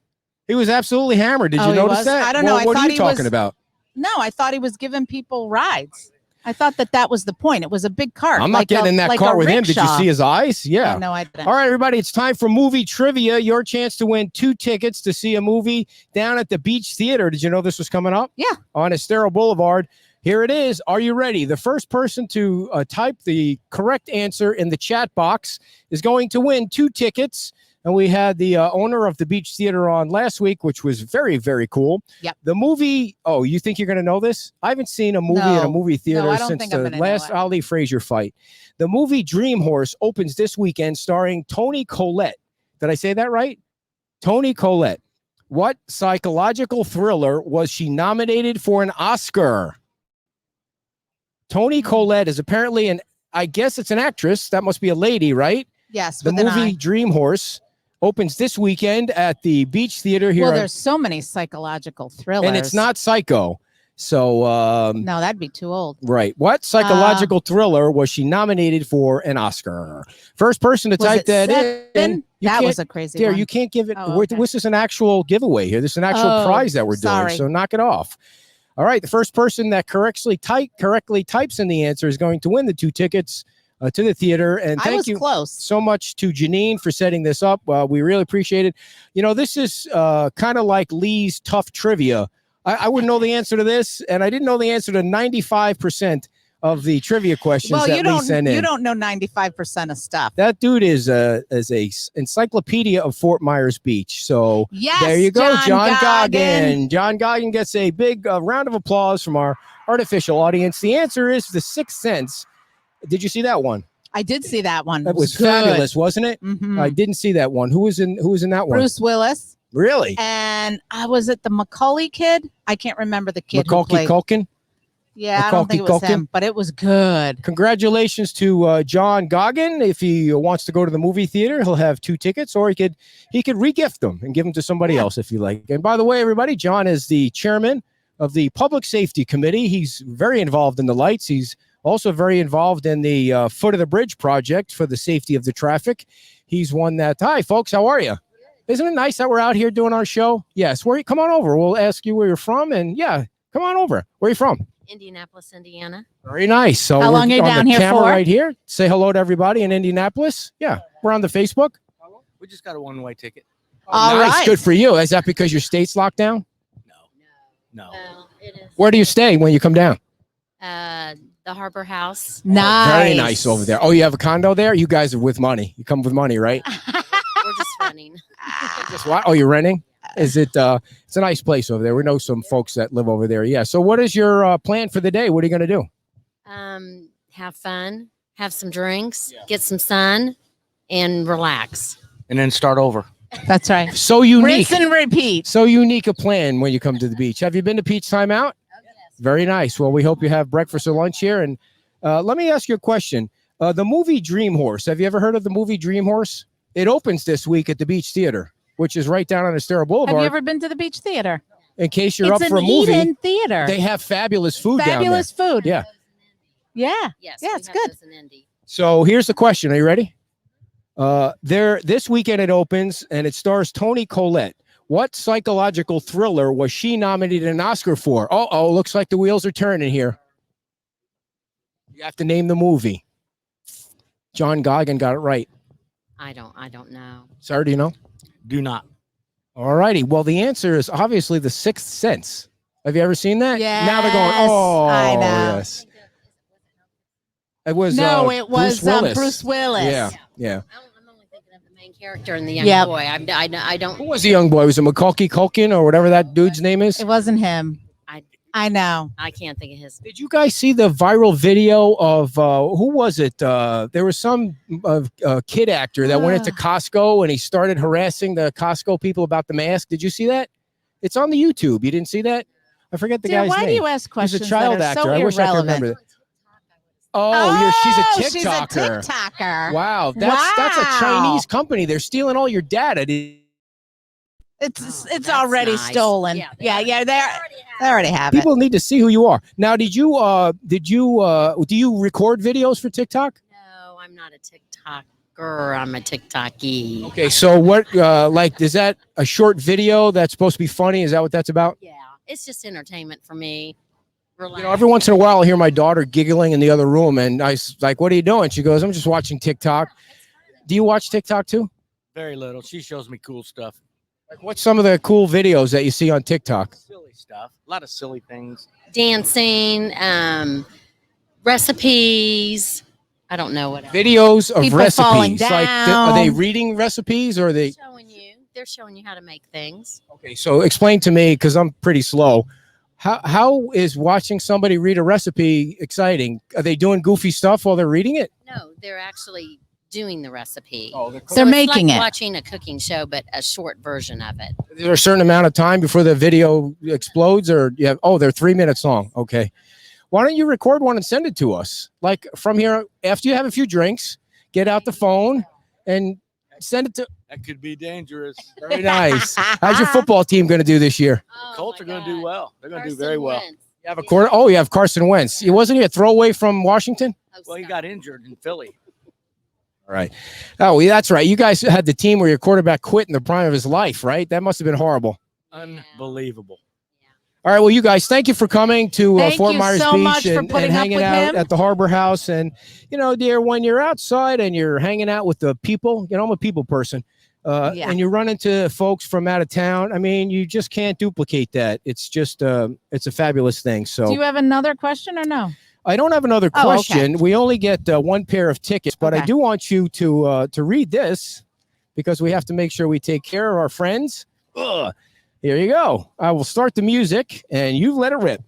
He was absolutely hammered. Did Oh, you he notice was? that? I don't know. I What are thought you he talking was- about? No, I thought he was giving people rides. I thought that was the point. It was a big cart. I'm not like getting in that car with him. Did you rickshaw. see his eyes? Yeah. No, I didn't. All right, everybody. It's time for movie trivia. Your chance to win 2 tickets to see a movie down at the Beach Theater. Did you know this was coming up? Yeah. On Estero Boulevard. Here it is. Are you ready? The first person to type the correct answer in the chat box is going to win 2 tickets. And we had the owner of the Beach Theater on last week, which was very, very cool. Yep. The movie, oh, you think you're going to know this? I haven't seen a movie in a No. movie theater No, I don't since think I'm the gonna know last it. Ali Frazier fight. The movie Dream Horse opens this weekend starring Toni Collette. Did I say that right? Toni Collette. What psychological thriller was she nominated for an Oscar? Toni Collette is apparently I guess it's an actress. That must be a lady, right? Yes. The with an movie eye. Dream Horse opens this weekend at the Beach Theater here. Well, there's so many psychological thrillers. and it's not Psycho. So, No, that'd be too old. right. What psychological thriller was she nominated for an Oscar? First person to Was type it that Seven? in. You That was can't- a crazy Dear, one. you can't give it. Oh, okay. This is an actual giveaway here. This is an actual Oh, prize that we're sorry. doing. So knock it off. All right. The first person that correctly types in the answer is going to win the 2 tickets to the theater. And I thank was you close. so much to Janine for setting this up. We really appreciate it. You know, this is kind of like Lee's tough trivia. I wouldn't know the answer to this, and I didn't know the answer to 95% of the trivia questions Well, that you Lee sent in. don't know 95% of stuff. That dude is a encyclopedia of Fort Myers Beach. So Yes, there you go, John John Goggin. Goggin. John Goggin gets a big round of applause from our artificial audience. The answer is The Sixth Sense. Did you see that one? I did see that one. That was good. fabulous, wasn't it? Mhm. I didn't see that one. Who was in that one? Bruce Willis. Really? And was it the Macaulay kid? I can't remember the kid. who Macaulay played. Culkin? Yeah, I don't think it was him, but it was good. Congratulations to John Goggin. If he wants to go to the movie theater, he'll have 2 tickets, or he could re-gift them and give them to somebody else if you like. And by the way, everybody, John is the chairman of the Public Safety Committee. He's very involved in the lights. He's also very involved in the Foot of the Bridge project for the safety of the traffic. He's one that, hi, folks, how are you? Isn't it nice that we're out here doing our show? Yes. Come on over. We'll ask you where you're from. And yeah, come on over. Where are you from? Indianapolis, Indiana. Very nice. So how long are you down here camera for? Right here. Say hello to everybody in Indianapolis. Yeah, we're on the Facebook. We just got a one-way ticket. All nice. right. Good for you. Is that because your state's locked down? No. Well, it is. Where do you stay when you come down? The Harbor House. Nice. Very nice over there. Oh, you have a condo there? You guys are with money. You come with money, right? We're just renting. Just what? Oh, you're renting? Is it? It's a nice place over there. We know some folks that live over there. Yeah. So, what is your plan for the day? What are you going to do? Have fun, have some drinks, get some sun, and relax. And then start over. That's right. So unique. Rinse and repeat. So unique a plan when you come to the beach. Have you been to Peach Time Out? Oh, yes. Very nice. Well, we hope you have breakfast or lunch here. And let me ask you a question. The movie Dream Horse. Have you ever heard of the movie Dream Horse? It opens this week at the Beach Theater, which is right down on Estero Boulevard. Have you ever been to the Beach Theater? In case you're It's up for a an movie, eat-in theater. they have fabulous food Fabulous down there. food. Yeah. Yeah. Yes, Yeah, we it's have good. those in Indy. So here's the question. Are you ready? This weekend it opens and it stars Toni Collette. What psychological thriller was she nominated an Oscar for? Oh, looks like the wheels are turning here. You have to name the movie. John Goggin got it right. I don't know. Sir, do you know? Do not. All righty. Well, the answer is obviously The Sixth Sense. Have you ever seen that? Yes, Now they're going, oh, I know. yes. It was it was Bruce Willis. Yeah, yeah. I'm only thinking of the main character and the young Yep. boy. I don't. Who was the young boy? Was it Macaulay Culkin or whatever that dude's name is? It wasn't him. I know. I can't think of his. Did you guys see the viral video of who was it? There was some kid actor that went into Costco and he started harassing the Costco people about the mask. Did you see that? It's on the YouTube. You didn't see that? I forget the Dear, guy's why name. do you ask questions? He's a child that are actor. So I wish I could remember irrelevant? that. She's a She's a TikToker. TikToker. Wow, that's a Chinese company. They're stealing all your data. It's already nice. stolen. Yeah, they already have People need to see who you are. Now, do you record videos for TikTok? No, I'm not a TikToker. I'm a TikToky. Okay, so what is that a short video that's supposed to be funny? Is that what that's about? Yeah, it's just entertainment for me. You know, every once in a while, I hear my daughter giggling in the other room, and I like, "What are you doing?" She goes, "I'm just watching TikTok." Do you watch TikTok too? Very little. She shows me cool stuff. Like, what's some of the cool videos that you see on TikTok? Silly stuff. A lot of silly things. Dancing, recipes. I don't know what else. Videos of People falling recipes. Like, are they down. reading recipes or are they? They're showing you how to make things. Okay, so explain to me, because I'm pretty slow. How is watching somebody read a recipe exciting? Are they doing goofy stuff while they're reading it? No, they're actually doing the recipe. Oh, They're it's making like it. watching a cooking show, but a short version of it. Is there a certain amount of time before the video explodes, or they're 3 minutes long? Okay, why don't you record one and send it to us? Like from here, after you have a few drinks, get out the phone and send it to. That could be dangerous. Very nice. How's your football team going to do this year? Colts are going to do well. They're going to do very well. You have a quarter. Oh, you have Carson Wentz. Wasn't he a throwaway from Washington? Well, he got injured in Philly. All right. Oh, that's right. You guys had the team where your quarterback quit in the prime of his life, right? That must have been horrible. Unbelievable. All right. Well, you guys, thank you for coming to Thank Fort you Myers so Beach much for and putting up hanging with out him. at the Harbor House. And, dear, when you're outside and you're hanging out with the people, I'm a people person, and you run into folks from out of town, I mean, you just can't duplicate that. It's just, it's a fabulous thing. So Do you have another question or no? I don't have another Oh, okay. question. We only get one pair of tickets, but I Okay. do want you to read this because we have to make sure we take care of our friends. Ugh. Here you go. I will start the music and you let it rip.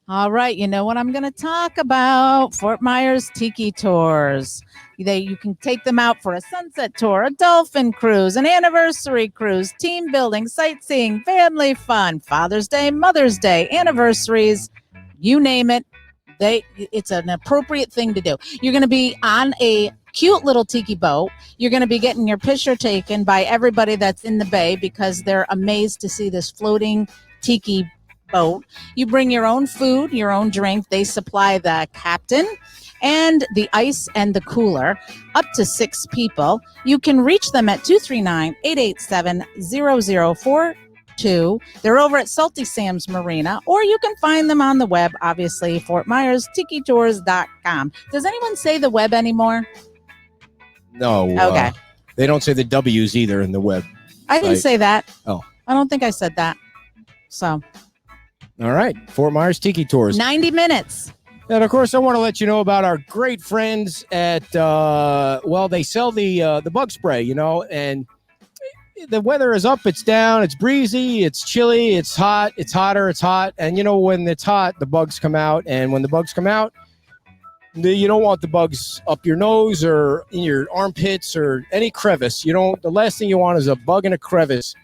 All right, you know what I'm going to talk about? Fort Myers Tiki Tours. You can take them out for a sunset tour, a dolphin cruise, an anniversary cruise, team building, sightseeing, family fun, Father's Day, Mother's Day, anniversaries. You name it. It's an appropriate thing to do. You're going to be on a cute little tiki boat. You're going to be getting your picture taken by everybody that's in the bay because they're amazed to see this floating tiki boat. You bring your own food, your own drink. They supply the captain and the ice and the cooler, up to 6 people. You can reach them at 239-887-0042. They're over at Salty Sam's Marina, or you can find them on the web, obviously, Fort Myers, tikitours.com. Does anyone say the web anymore? No. Okay. They don't say the W's either in the web. I didn't say that. Oh. I don't think I said that. So. All right. Fort Myers Tiki Tours. 90 minutes. And of course, I want to let you know about our great friends at, they sell the bug spray, and the weather is up, it's down, it's breezy, it's chilly, it's hot, it's hotter, it's hot. And when it's hot, the bugs come out. And when the bugs come out, you don't want the bugs up your nose or in your armpits or any crevice. The last thing you want is a bug in a crevice.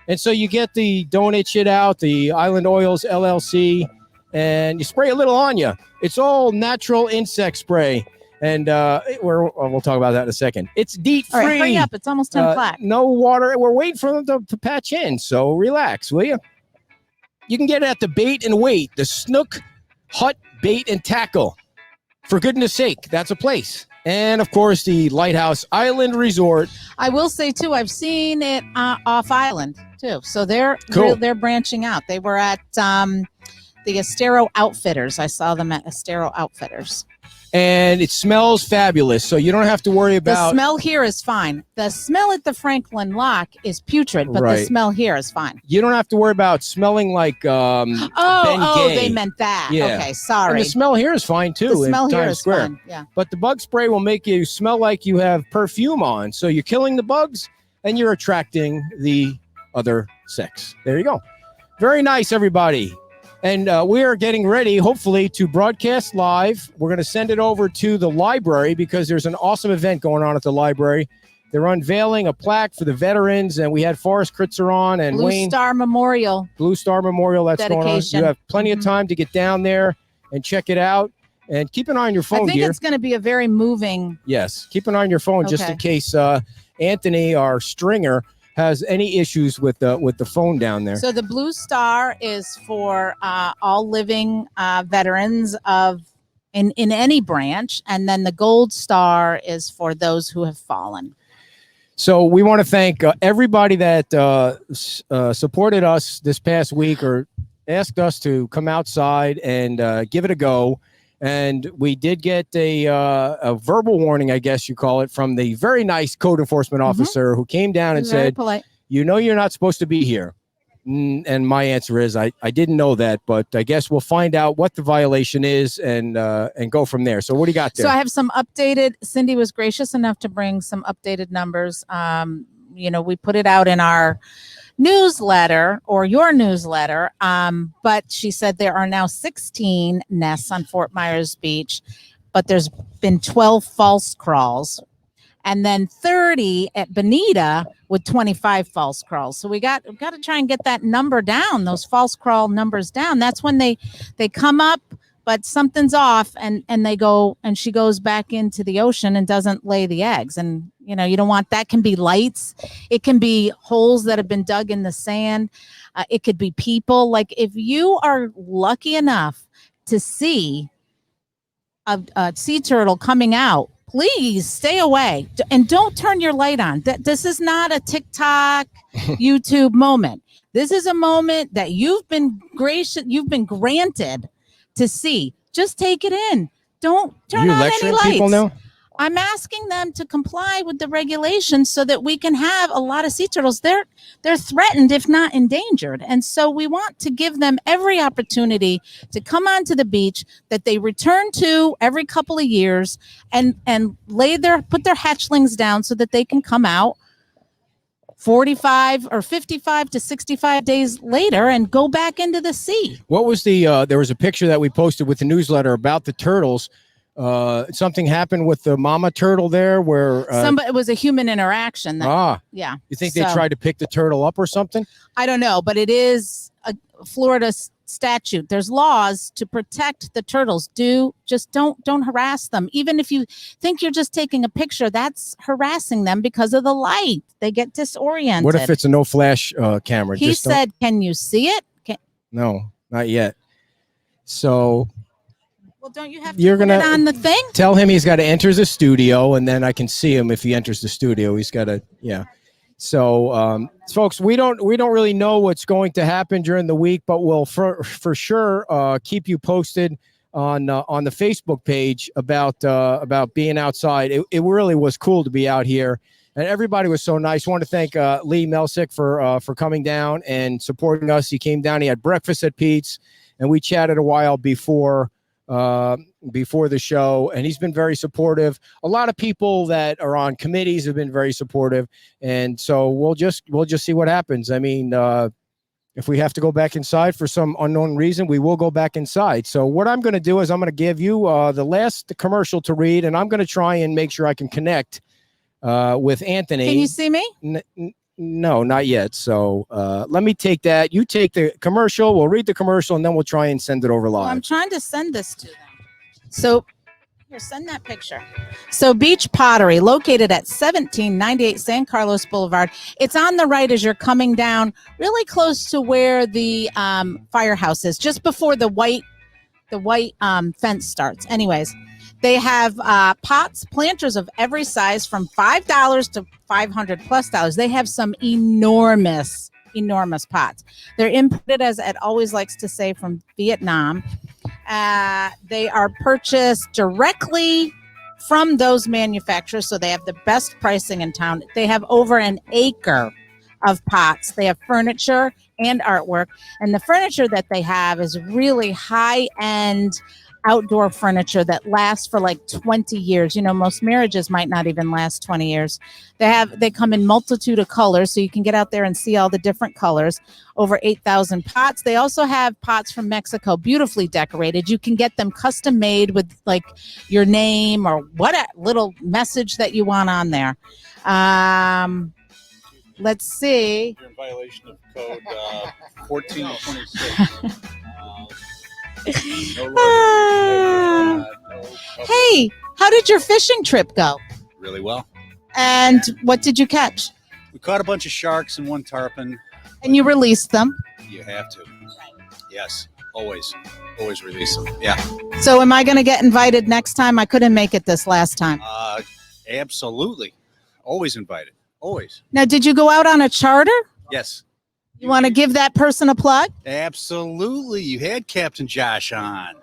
And so you get the Don't Itch It Out, the Island Oils LLC, and you spray a little on you. It's all natural insect spray. And we'll talk about that in a second. It's DEET-free. All right, hurry up. It's almost 10 o'clock. No water. We're waiting for them to patch in. So relax, will you? You can get it at the Bait and Wait, the Snook Hut Bait and Tackle. For goodness sake, that's a place. And, of course, the Lighthouse Island Resort. I will say, too, I've seen it off island, too. So they're branching out. They were at the Estero Outfitters. I saw them at Estero Outfitters. And it smells fabulous, so you don't have to worry about... The smell here is fine. The smell at the Franklin Lock is putrid, but the smell here is fine. You don't have to worry about smelling like Ben Gay. They meant that. Yeah. Okay, sorry. And the smell here is fine, too. The smell in here Times is Square. fine, yeah. But the bug spray will make you smell like you have perfume on. So you're killing the bugs, and you're attracting the other sex. There you go. Very nice, everybody. And we are getting ready, hopefully, to broadcast live. We're going to send it over to the library because there's an awesome event going on at the library. They're unveiling a plaque for the veterans, and we had Forrest Kritzer on and Blue Wayne. Star Memorial. Blue Star Memorial, that's going on. Dedication. You have plenty of time to get down there and check it out. And keep an eye on your phone, I think dear. it's going to be a very moving... Yes, keep an eye on your phone just in case Anthony, our stringer, has any issues with the phone down there. So the Blue Star is for all living veterans in any branch, and then the Gold Star is for those who have fallen. So we want to thank everybody that supported us this past week or asked us to come outside and give it a go. And we did get a verbal warning, I guess you call it, from the very nice code enforcement officer who came down and said, polite. You're not supposed to be here. And my answer is, I didn't know that, but I guess we'll find out what the violation is and go from there. So what do you got there? So I have some updated, Cindy was gracious enough to bring some updated numbers. We put it out in our newsletter or your newsletter, but she said there are now 16 nests on Fort Myers Beach, but there's been 12 false crawls, and then 30 at Bonita with 25 false crawls. So we got to try and get that number down, those false crawl numbers down. That's when they come up, but something's off, and they go, and she goes back into the ocean and doesn't lay the eggs. And you don't want that. Can be lights, it can be holes that have been dug in the sand, it could be people. Like, if you are lucky enough to see a sea turtle coming out, please stay away and don't turn your light on. This is not a Tick-Tock YouTube moment. This is a moment that you've been granted to see. Just take it in. Don't turn on any lights. People now? I'm asking them to comply with the regulations so that we can have a lot of sea turtles. They're threatened, if not endangered. And so we want to give them every opportunity to come onto the beach that they return to every couple of years and put their hatchlings down so that they can come out 45 or 55 to 65 days later and go back into the sea. What was there was a picture that we posted with the newsletter about the turtles. Something happened with the mama turtle there where it was a human interaction. You think they tried to pick the turtle up or something? I don't know, but it is Florida statute. There's laws to protect the turtles. Don't harass them. Even if you think you're just taking a picture, that's harassing them because of the light. They get disoriented. What if it's a no flash camera? He said, "Can you see it?" No, not yet. So well, don't you have to you're put gonna it on the thing? Tell him he's got to enter the studio, and then I can see him if he enters the studio. He's got to, yeah. So, folks, we don't really know what's going to happen during the week, but we'll for sure keep you posted on the Facebook page about being outside. It really was cool to be out here, and everybody was so nice. I want to thank Lee Melsick for coming down and supporting us. He came down. He had breakfast at Pete's, and we chatted a while before the show, and he's been very supportive. A lot of people that are on committees have been very supportive, and so we'll just see what happens. I mean, if we have to go back inside for some unknown reason, we will go back inside. So what I'm going to do is I'm going to give you the last commercial to read, and I'm going to try and make sure I can connect with Anthony. Can you see me? No, not yet. So let me take that. You take the commercial. We'll read the commercial, and then we'll try and send it over live. Well, I'm trying to send this to them. So here, send that picture. So Beach Pottery, located at 1798 San Carlos Boulevard. It's on the right as you're coming down, really close to where the firehouse is, just before the white fence starts. Anyways, they have pots, planters of every size from $5 to $500+. They have some enormous pots. They're imported, as Ed always likes to say, from Vietnam. They are purchased directly from those manufacturers, so they have the best pricing in town. They have over an acre of pots. They have furniture and artwork, and the furniture that they have is really high-end outdoor furniture that lasts for like 20 years. You know, most marriages might not even last 20 years. They come in multitude of colors, so you can get out there and see all the different colors. Over 8,000 pots. They also have pots from Mexico, beautifully decorated. You can get them custom made with like your name or what a little message that you want on there. Let's see. You're in violation of code 1426. Hey, how did your fishing trip go? Really well. And what did you catch? We caught a bunch of sharks and one tarpon. And you released them. You have to. Yes, always release them. Yeah. So am I going to get invited next time? I couldn't make it this last time. Absolutely. Always invited. Always. Now, did you go out on a charter? Yes. You want to give that person a plug? Absolutely. You had Captain Josh on.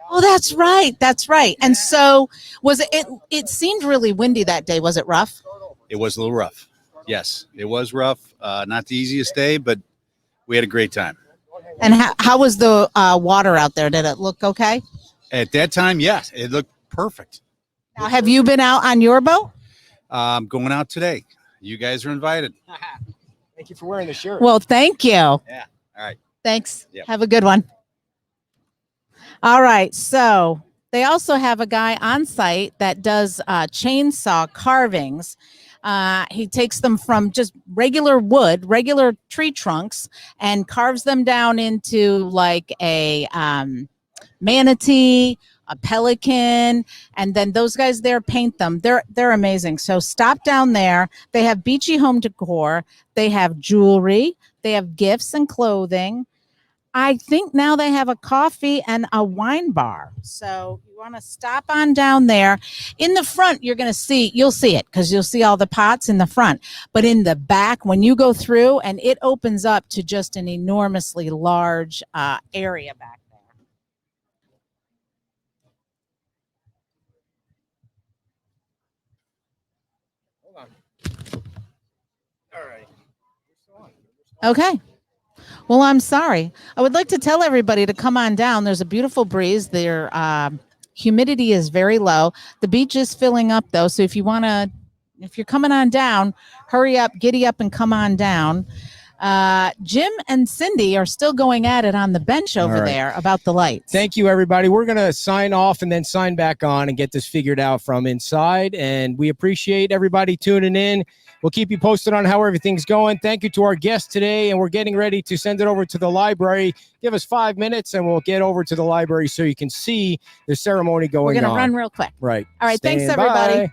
Oh, that's right. That's right. And so was it seemed really windy that day. Was it rough? It was a little rough. Yes, it was rough. Not the easiest day, but we had a great time. And how was the water out there? Did it look okay? At that time, yes, it looked perfect. Now, have you been out on your boat? I'm going out today. You guys are invited. Thank you for wearing the shirt. Well, thank you. Yeah. All right. Thanks. Yep. Have a good one. All right. So they also have a guy on site that does chainsaw carvings. He takes them from just regular wood, regular tree trunks, and carves them down into like a manatee, a pelican, and then those guys there paint them. They're amazing. So stop down there. They have beachy home decor. They have jewelry. They have gifts and clothing. I think now they have a coffee and a wine bar. So you want to stop on down there. In the front, you'll see it because you'll see all the pots in the front. But in the back, when you go through, and it opens up to just an enormously large area back there. Hold on. All right. Okay. Well, I'm sorry. I would like to tell everybody to come on down. There's a beautiful breeze. Their humidity is very low. The beach is filling up, though. So if you're coming on down, hurry up, giddy up, and come on down. Jim and Cindy are still going at it on the bench over All right. there about the lights. Thank you, everybody. We're going to sign off and then sign back on and get this figured out from inside. And we appreciate everybody tuning in. We'll keep you posted on how everything's going. Thank you to our guest today. And we're getting ready to send it over to the library. Give us 5 minutes and we'll get over to the library so you can see the ceremony going on. We're going to run real quick. Right. All right. Thanks, Stand everybody. by.